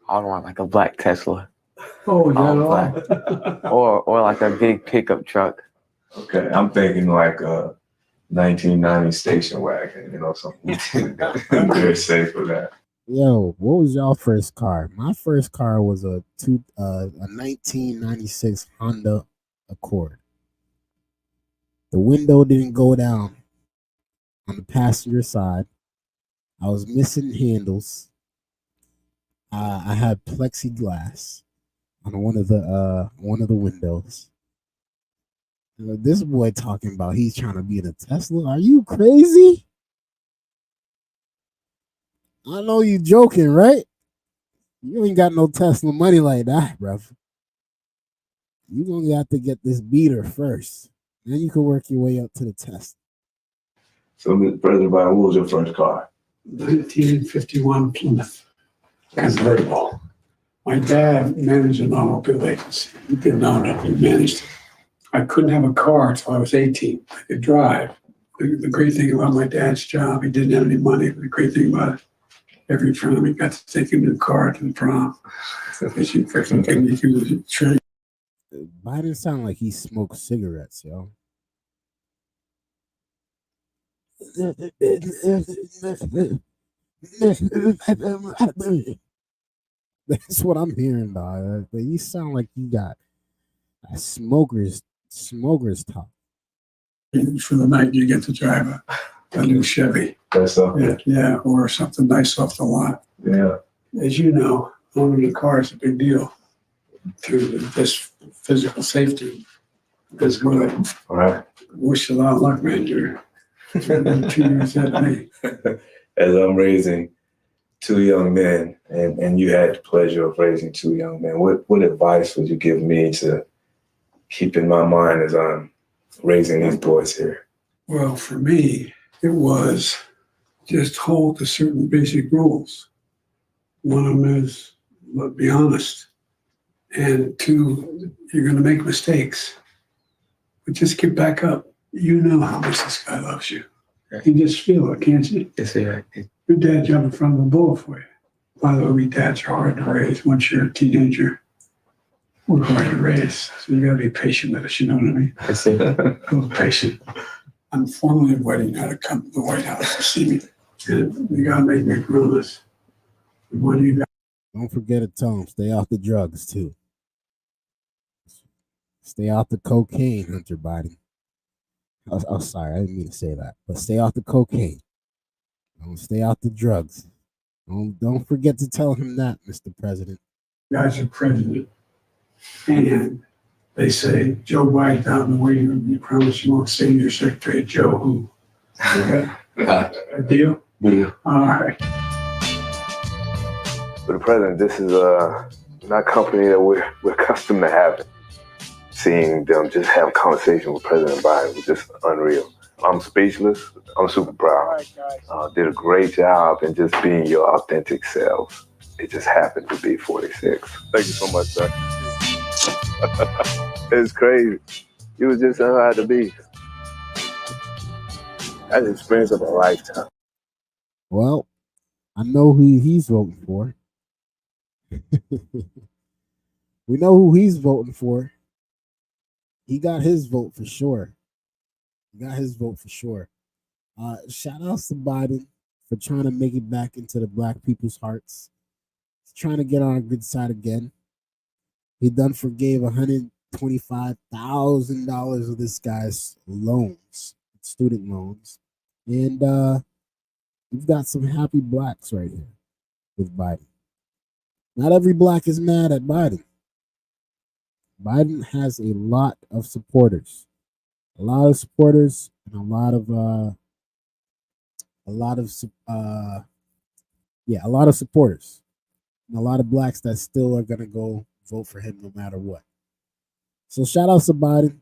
Speaker 17: I want like a black Tesla.
Speaker 11: Oh,
Speaker 17: black. or like a big pickup truck.
Speaker 12: Okay, I'm thinking like a 1990 station wagon, something very safe for that.
Speaker 1: Yo, what was y'all first car? My first car was a 1996 Honda Accord. The window didn't go down on the passenger side. I was missing handles. I had plexiglass on one of the windows. This boy talking about he's trying to be in a Tesla. Are you crazy? I know you joking, right? You ain't got no Tesla money like that, bro. You gonna have to get this beater first. Then you can work your way up to the Tesla.
Speaker 12: So, Mr. President Biden, what was your first car?
Speaker 11: 1951 Plymouth convertible. My dad managed an automobile agency. He didn't own it. He managed it. I couldn't have a car until I was 18. I could drive. The great thing about my dad's job, he didn't have any money. But the great thing about it, every prom, he got to take a new car to the prom.
Speaker 1: Biden sound like he smoked cigarettes, yo. That's what I'm hearing, dog. But you sound like you got a smoker's talk.
Speaker 11: For the night, you get to drive a new Chevy.
Speaker 12: That's something.
Speaker 11: Yeah, or something nice off the lot.
Speaker 12: Yeah.
Speaker 11: As you know, owning a car is a big deal to this physical safety. That's good.
Speaker 12: All right.
Speaker 11: Wish you a lot of luck, man. You're 2 years ahead of me.
Speaker 12: As I'm raising two young men, and you had the pleasure of raising two young men, what advice would you give me to keep in my mind as I'm raising these boys here?
Speaker 11: Well, for me, it was just hold to certain basic rules. One of them is, be honest. And two, you're going to make mistakes, but just get back up. You know how much this guy loves you. You can just feel it, can't you?
Speaker 17: Yes, sir.
Speaker 11: Your dad jumped in front of a bull for you. By the way, we dads are hard to raise. Once you're a teenager, we're hard to raise. So you gotta be patient with us, you know what I mean?
Speaker 17: I see.
Speaker 11: A little patient. I'm formally inviting you to come to the White House to see me. And you gotta make me promise. When you
Speaker 1: Don't forget to tell him stay off the drugs too. Stay off the cocaine, Hunter Biden. Oh, sorry, I didn't mean to say that. But stay off the cocaine. Don't stay off the drugs. Don't forget to tell him that, Mr. President.
Speaker 11: guys are president, and they say Joe Biden's out in the waiting room. You promise you won't say to your secretary, Joe who? Okay? A deal?
Speaker 17: Deal.
Speaker 11: All right.
Speaker 12: But the president, this is not company that we're accustomed to having. Seeing them just have a conversation with President Biden was just unreal. I'm speechless. I'm super proud. Did a great job in just being your authentic selves. It just happened to be 46. Thank you so much, sir. It's crazy. You was just how hard to be. That's the experience of a lifetime.
Speaker 1: Well, I know who he's voting for. We know who he's voting for. He got his vote for sure. Shout outs to Biden for trying to make it back into the black people's hearts. He's trying to get on our good side again. He done forgave $125,000 of this guy's loans, student loans. And we've got some happy blacks right here with Biden. Not every black is mad at Biden. Biden has a lot of supporters. A lot of supporters and a lot of supporters. And a lot of blacks that still are gonna go vote for him no matter what. So shout out to Biden.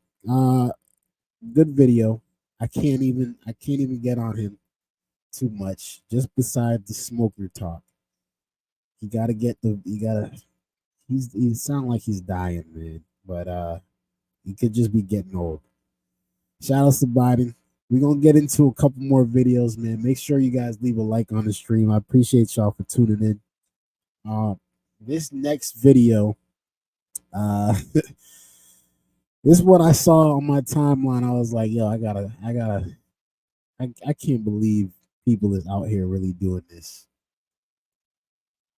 Speaker 1: Good video. I can't even get on him too much. Just beside the smoker talk. He sound like he's dying, man. But he could just be getting old. Shout out to Biden. We're gonna get into a couple more videos, man. Make sure you guys leave a like on the stream. I appreciate y'all for tuning in. This next video, this is what I saw on my timeline. I was like, yo, I can't believe people is out here really doing this.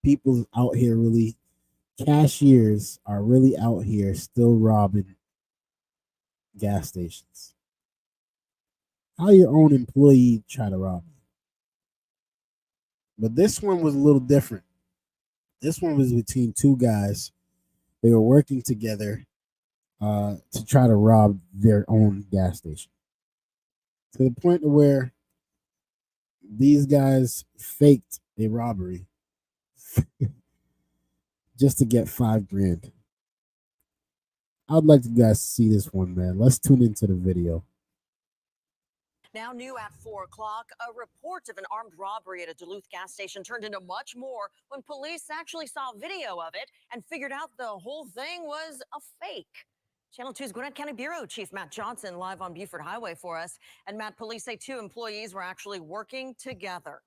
Speaker 1: People out here really, cashiers are really out here still robbing gas stations. How your own employee try to rob you? But this one was a little different. This one was between two guys. They were working together to try to rob their own gas station. To the point where these guys faked a robbery just to get $5,000. I'd like you guys to see this one, man. Let's tune into the video.
Speaker 18: Now new at 4 o'clock, a report of an armed robbery at a Duluth gas station turned into much more when police actually saw video of it and figured out the whole thing was a fake. Channel 2's Gwinnett County Bureau Chief Matt Johnson live on Buford Highway for us. And Matt, police say 2 employees were actually working together.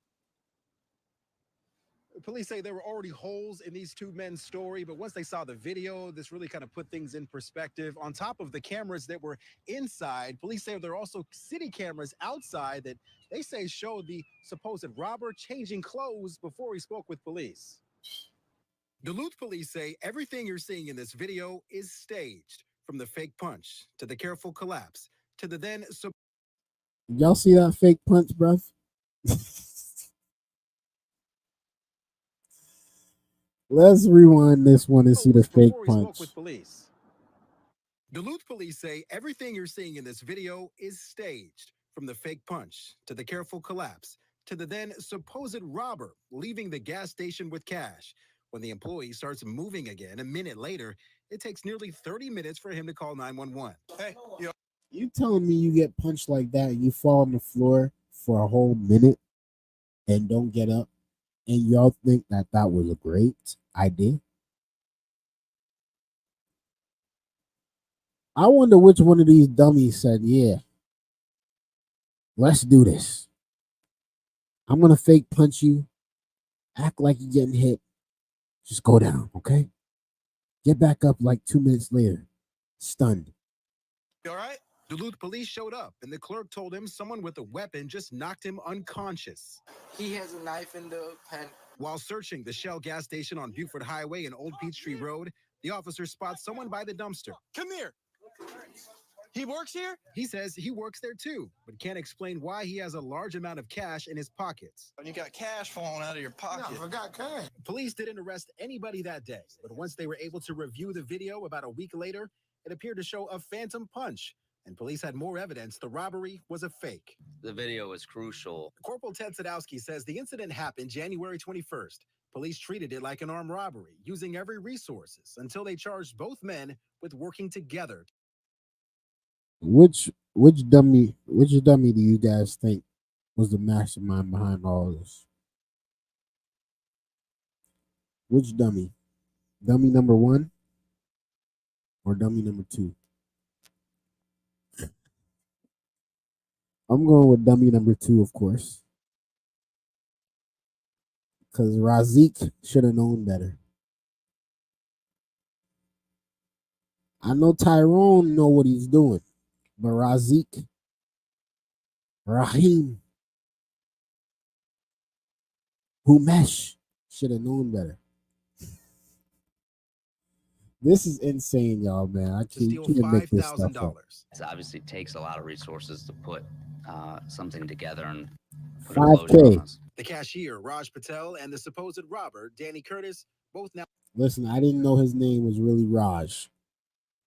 Speaker 19: Police say there were already holes in these two men's story, but once they saw the video, this really kind of put things in perspective. On top of the cameras that were inside, police say there are also city cameras outside that they say showed the supposed robber changing clothes before he spoke with police. Duluth police say everything you're seeing in this video is staged, from the fake punch to the careful collapse to the then.
Speaker 1: Y'all see that fake punch, bruv? Let's rewind this one and see the fake punch.
Speaker 19: Duluth police say everything you're seeing in this video is staged, from the fake punch to the careful collapse to the then supposed robber leaving the gas station with cash. When the employee starts moving again a minute later, it takes nearly 30 minutes for him to call 911. Hey,
Speaker 1: You telling me you get punched like that and you fall on the floor for a whole minute and don't get up, and y'all think that was a great idea? I wonder which one of these dummies said, yeah, Let's do this. I'm gonna fake punch you. Act like you're getting hit. Just go down, okay? Get back up like 2 minutes later. Stunned.
Speaker 19: All right? Duluth police showed up, and the clerk told him someone with a weapon just knocked him unconscious.
Speaker 20: He has a knife in the pen.
Speaker 19: While searching the Shell gas station on Buford Highway and Old Peachtree Road, the officer spots someone by the dumpster. Come here. He works here? He says he works there too, but can't explain why he has a large amount of cash in his pockets.
Speaker 20: And you got cash falling out of your pocket.
Speaker 19: No, I got cash. Police didn't arrest anybody that day, but once they were able to review the video about a week later, it appeared to show a phantom punch, and police had more evidence the robbery was a fake.
Speaker 21: The video was crucial.
Speaker 19: Corporal Ted Sadowski says the incident happened January 21st. Police treated it like an armed robbery, using every resources until they charged both men with working together.
Speaker 1: Which dummy do you guys think was the mastermind behind all of this? Which dummy? Dummy number 1 or dummy number 2? I'm going with dummy number 2, of course. Because Razik should have known better. I know Tyrone know what he's doing. But Razik, Rahim, Humesh should have known better. This is insane, y'all, man. I can't make this stuff up.
Speaker 21: It obviously takes a lot of resources to put something together and put
Speaker 1: $5K.
Speaker 19: The cashier, Raj Patel, and the supposed robber, Danny Curtis, both now.
Speaker 1: Listen, I didn't know his name was really Raj.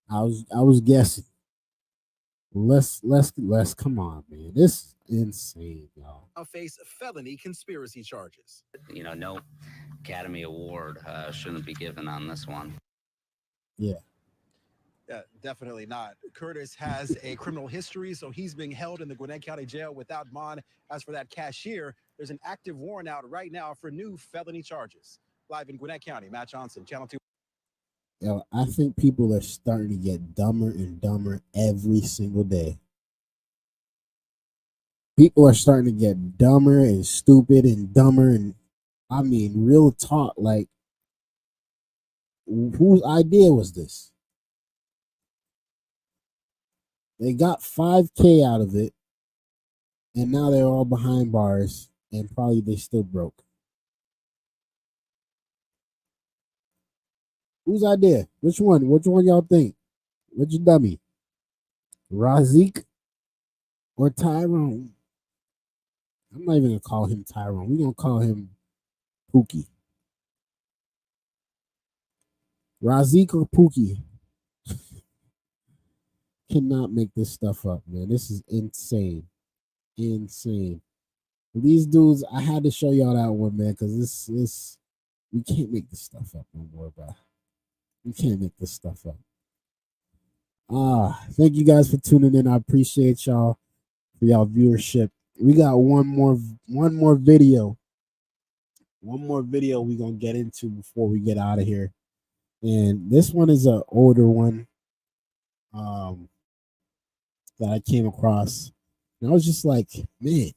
Speaker 1: I was guessing. Let's come on, man. This is insane, y'all.
Speaker 19: Now face felony conspiracy charges.
Speaker 21: You know, no Academy Award shouldn't be given on this one.
Speaker 1: Yeah.
Speaker 19: Yeah, definitely not. Curtis has a criminal history, so he's being held in the Gwinnett County Jail without bond. As for that cashier, there's an active warrant out right now for new felony charges. Live in Gwinnett County, Matt Johnson, Channel 2.
Speaker 1: Yo, I think people are starting to get dumber and dumber every single day. People are starting to get dumber and stupid and dumber, and I mean, real talk. Like, whose idea was this? They got $5K out of it, and now they're all behind bars, and probably they still broke. Whose idea? Which one? Which one y'all think? Which dummy? Razik or Tyrone? I'm not even gonna call him Tyrone. We're gonna call him Pookie. Razik or Pookie? Cannot make this stuff up, man. This is insane. Insane. These dudes, I had to show y'all that one, man, because this we can't make this stuff up no more, bro. We can't make this stuff up. Thank you guys for tuning in. I appreciate y'all for y'all viewership. We got one more video. One more video we're gonna get into before we get out of here. And this one is an older one that I came across. And I was just like, man,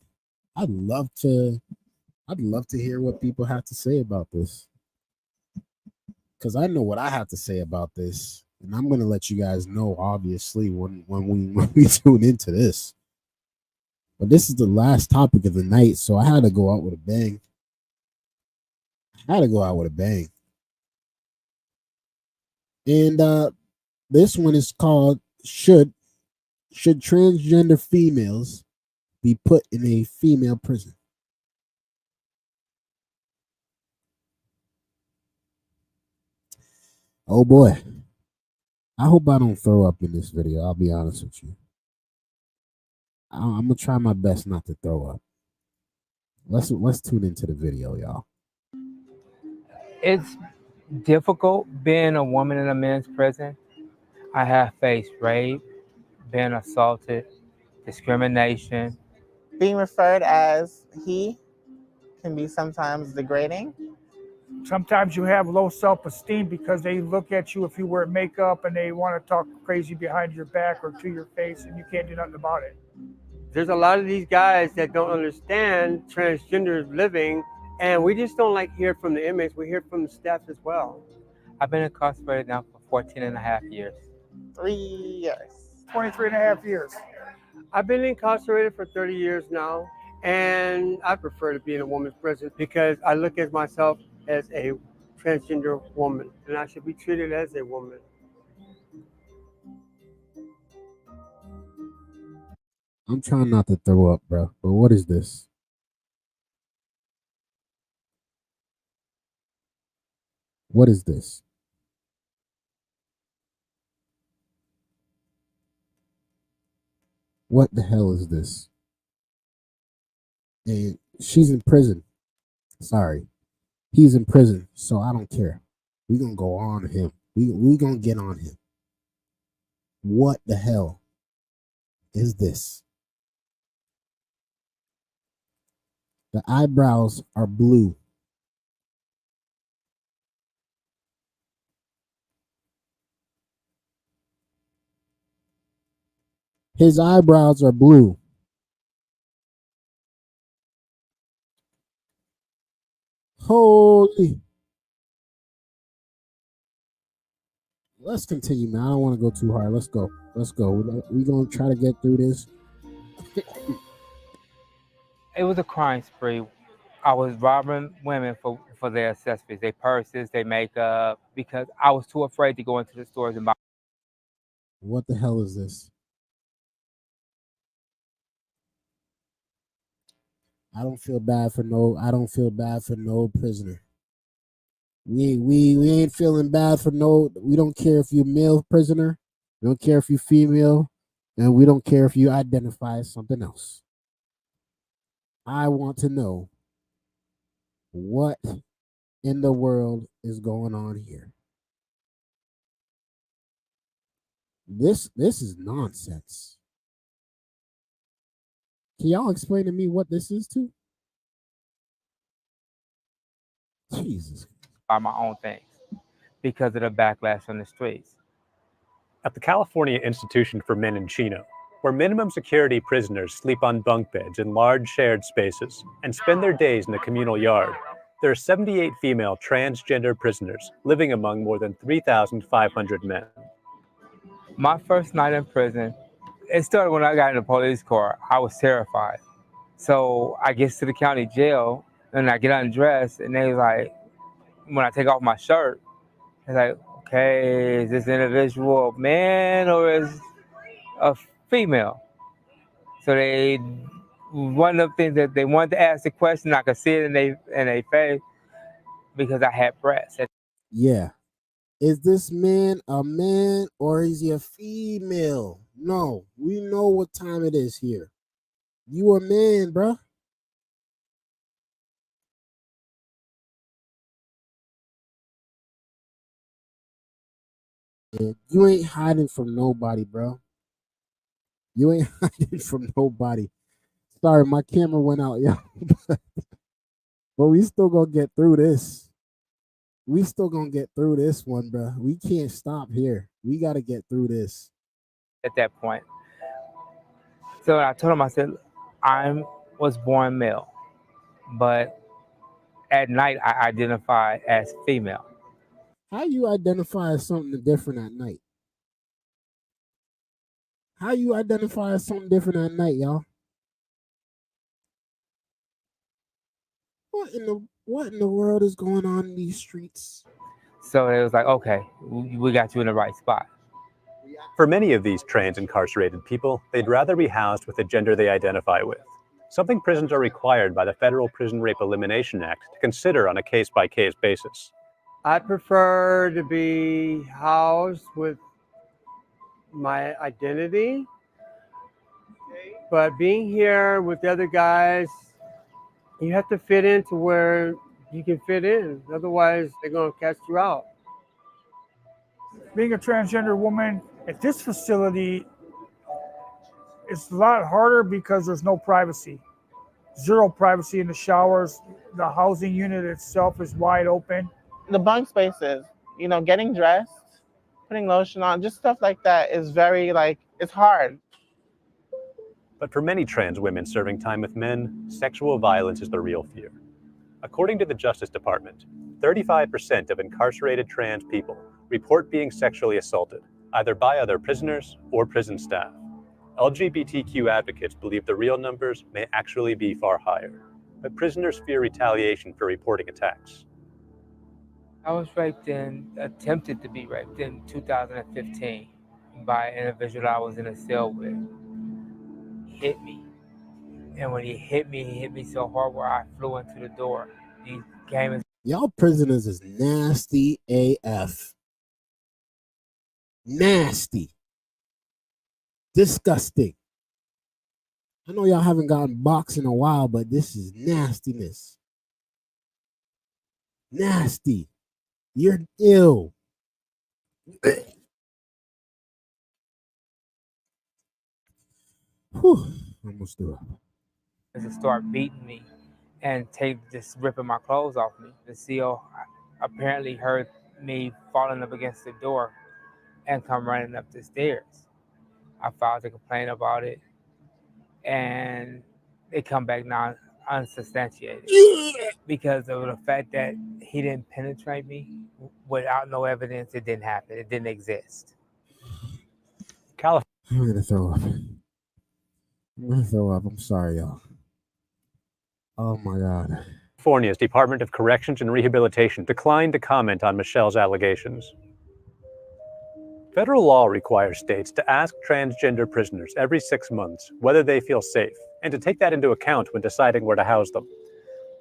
Speaker 1: I'd love to hear what people have to say about this. Because I know what I have to say about this. And I'm gonna let you guys know, obviously, when we tune into this. But this is the last topic of the night, so I had to go out with a bang. And this one is called Should Transgender Females Be Put in a Female Prison? Oh boy. I hope I don't throw up in this video. I'll be honest with you. I'm gonna try my best not to throw up. Let's tune into the video, y'all.
Speaker 22: It's difficult being a woman in a men's prison. I have faced rape, been assaulted, discrimination.
Speaker 23: Being referred as he can be sometimes degrading.
Speaker 24: Sometimes you have low self-esteem because they look at you if you wear makeup and they want to talk crazy behind your back or to your face and you can't do nothing about it.
Speaker 2: There's a lot of these guys that don't understand transgender living, and we just don't like hear from the inmates. We hear from the staff as well.
Speaker 22: I've been incarcerated now for 14 and a half years.
Speaker 23: 3 years.
Speaker 24: 23 and a half years.
Speaker 2: I've been incarcerated for 30 years now, and I prefer to be in a woman's prison because I look at myself as a transgender woman, and I should be treated as a woman.
Speaker 1: I'm trying not to throw up, bro. But what is this? What is this? What the hell is this? And she's in prison. Sorry. He's in prison, so I don't care. We're going to go on him. We going to get on him. What the hell is this? The eyebrows are blue. His eyebrows are blue. Holy. Let's continue, man. I don't want to go too hard. Let's go. Let's go. We're going to try to get through this.
Speaker 22: It was a crime spree. I was robbing women for their accessories, their purses, their makeup, because I was too afraid to go into the stores and buy.
Speaker 1: What the hell is this? I don't feel bad for no prisoner. We ain't feeling bad for no. We don't care if you're male prisoner. We don't care if you're female, and we don't care if you identify as something else. I want to know what in the world is going on here. This is nonsense. Can y'all explain to me what this is too? Jesus.
Speaker 22: Buy my own things because of the backlash on the streets.
Speaker 3: At the California Institution for Men in Chino, where minimum security prisoners sleep on bunk beds in large shared spaces and spend their days in the communal yard, there are 78 female transgender prisoners living among more than 3,500 men.
Speaker 22: My first night in prison, it started when I got in the police car. I was terrified. So I get to the county jail and I get undressed, and they was like, when I take off my shirt, it's like, okay, is this individual a man or is a female? So one of the things that they wanted to ask the question, I could see it in their face because I had breasts.
Speaker 1: Yeah. Is this man a man or is he a female? No, we know what time it is here. You a man, bruh. And you ain't hiding from nobody, bro. You ain't hiding from nobody. Sorry, my camera went out, yo. But we still gonna get through this. We still gonna get through this one, bro. We can't stop here. We gotta get through this.
Speaker 22: At that point. So I told him, I said, I was born male, but at night I identify as female.
Speaker 1: How you identify as something different at night? How you identify as something different at night, y'all? What in the world is going on in these streets?
Speaker 22: So it was like, okay, we got you in the right spot.
Speaker 3: For many of these trans incarcerated people, they'd rather be housed with the gender they identify with, something prisons are required by the Federal Prison Rape Elimination Act to consider on a case-by-case basis.
Speaker 2: I prefer to be housed with my identity, but being here with the other guys, you have to fit into where you can fit in. Otherwise, they're going to cast you out.
Speaker 24: Being a transgender woman at this facility, it's a lot harder because there's no privacy. Zero privacy in the showers. The housing unit itself is wide open.
Speaker 23: The bunk spaces, getting dressed, putting lotion on, just stuff like that is very, it's hard.
Speaker 3: But for many trans women serving time with men, sexual violence is the real fear. According to the Justice Department, 35% of incarcerated trans people report being sexually assaulted, either by other prisoners or prison staff. LGBTQ advocates believe the real numbers may actually be far higher, but prisoners fear retaliation for reporting attacks.
Speaker 22: I was raped and attempted to be raped in 2015 by an individual I was in a cell with. He hit me. And when he hit me so hard where I flew into the door. He came and
Speaker 1: Y'all prisoners is nasty AF. Nasty. Disgusting. I know y'all haven't gotten boxed in a while, but this is nastiness. Nasty. You're ill. Whew. Almost threw up.
Speaker 22: to start beating me and just ripping my clothes off me. The CO apparently heard me falling up against the door and come running up the stairs. I filed a complaint about it, and they come back now unsubstantiated because of the fact that he didn't penetrate me without no evidence. It didn't happen. It didn't exist.
Speaker 1: I'm gonna throw up. I'm sorry, y'all. Oh my God.
Speaker 3: California's Department of Corrections and Rehabilitation declined to comment on Michelle's allegations. Federal law requires states to ask transgender prisoners every 6 months whether they feel safe and to take that into account when deciding where to house them.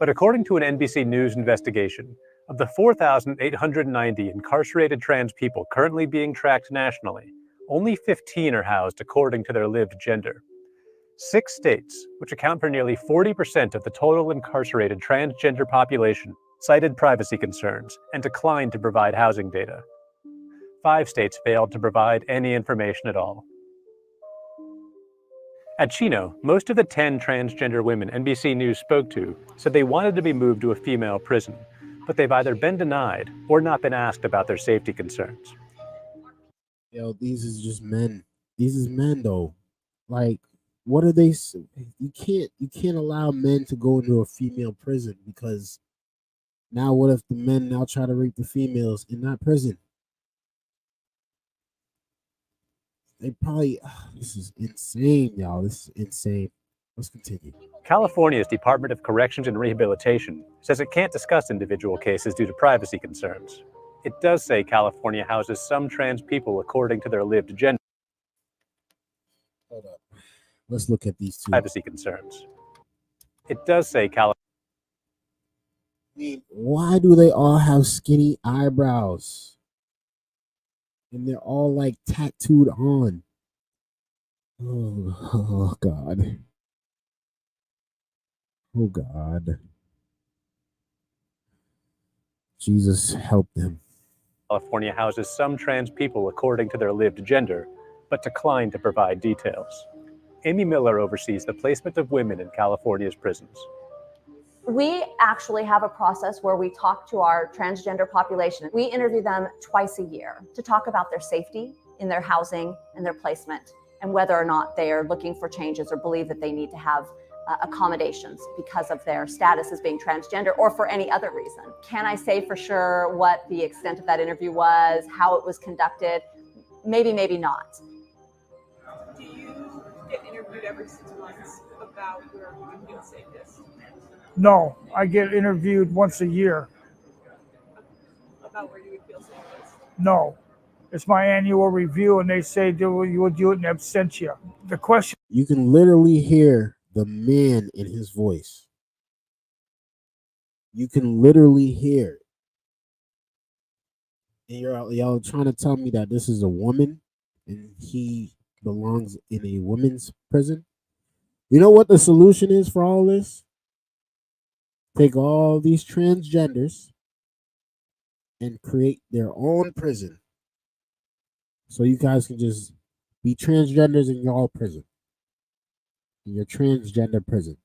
Speaker 3: But according to an NBC News investigation, of the 4,890 incarcerated trans people currently being tracked nationally, only 15 are housed according to their lived gender. 6 states, which account for nearly 40% of the total incarcerated transgender population, cited privacy concerns and declined to provide housing data. 5 states failed to provide any information at all. At Chino, most of the 10 transgender women NBC News spoke to said they wanted to be moved to a female prison, but they've either been denied or not been asked about their safety concerns.
Speaker 1: Yo, these is just men. These is men though. Like, what are they? You can't allow men to go into a female prison because now what if the men now try to rape the females in that prison? They probably, this is insane, y'all. This is insane. Let's continue.
Speaker 3: California's Department of Corrections and Rehabilitation says it can't discuss individual cases due to privacy concerns. It does say California houses some trans people according to their lived gender.
Speaker 1: Hold up. Let's look at these two.
Speaker 3: Privacy concerns. It does say California.
Speaker 1: Why do they all have skinny eyebrows? And they're all like tattooed on. Oh God. Oh God. Jesus help them.
Speaker 3: California houses some trans people according to their lived gender, but declined to provide details. Amy Miller oversees the placement of women in California's prisons.
Speaker 4: We actually have a process where we talk to our transgender population. We interview them twice a year to talk about their safety in their housing and their placement, and whether or not they are looking for changes or believe that they need to have accommodations because of their status as being transgender or for any other reason. Can I say for sure what the extent of that interview was, how it was conducted? Maybe, maybe not.
Speaker 5: Do you get interviewed every 6 months about where you would feel safest?
Speaker 24: No, I get interviewed once a year.
Speaker 5: About where you would feel safest?
Speaker 24: No, it's my annual review, and they say you will do it in absentia. The question.
Speaker 1: You can literally hear the man in his voice. You can literally hear it. And y'all trying to tell me that this is a woman and he belongs in a women's prison? You know what the solution is for all this? Take all these transgenders and create their own prison. So you guys can just be transgenders in your prison. In your transgender prison.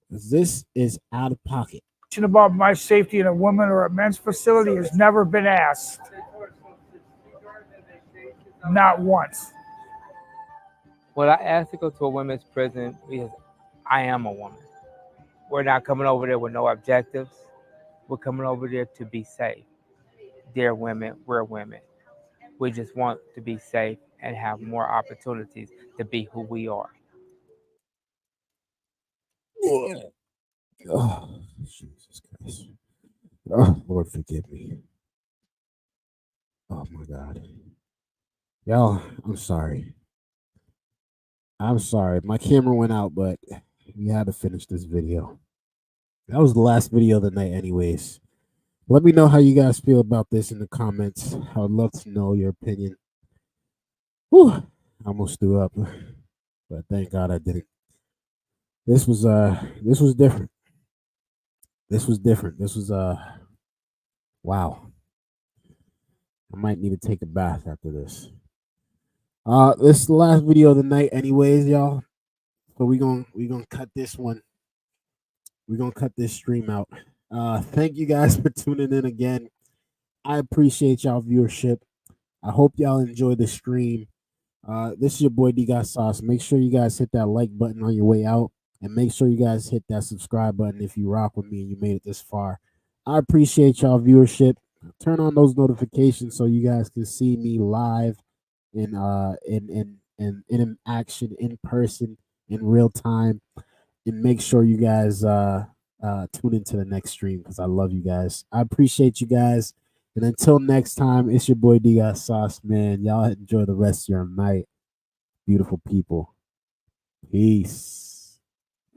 Speaker 1: This is out of pocket.
Speaker 24: About my safety in a woman or a men's facility has never been asked. Not once.
Speaker 22: Well, I asked to go to a women's prison because I am a woman. We're not coming over there with no objectives. We're coming over there to be safe. They're women, we're women. We just want to be safe and have more opportunities to be who we are.
Speaker 1: Oh, Jesus Christ. Oh, Lord, forgive me. Oh, my God. Y'all, I'm sorry. I'm sorry. My camera went out, but we had to finish this video. That was the last video of the night, anyways. Let me know how you guys feel about this in the comments. I would love to know your opinion. Whew, I almost threw up, but thank God I didn't. This was different. This was different. This was wow. I might need to take a bath after this. This is the last video of the night, anyways, y'all. So we gonna cut this one. We're gonna cut this stream out. Thank you guys for tuning in again. I appreciate y'all viewership. I hope y'all enjoy the stream. This is your boy Dgotsauce. Make sure you guys hit that like button on your way out, and make sure you guys hit that subscribe button if you rock with me and you made it this far. I appreciate y'all viewership. Turn on those notifications so you guys can see me live in action, in person, in real time, and make sure you guys tune into the next stream because I love you guys. I appreciate you guys. And until next time, it's your boy Dgotsauce, man. Y'all enjoy the rest of your night. Beautiful people. Peace.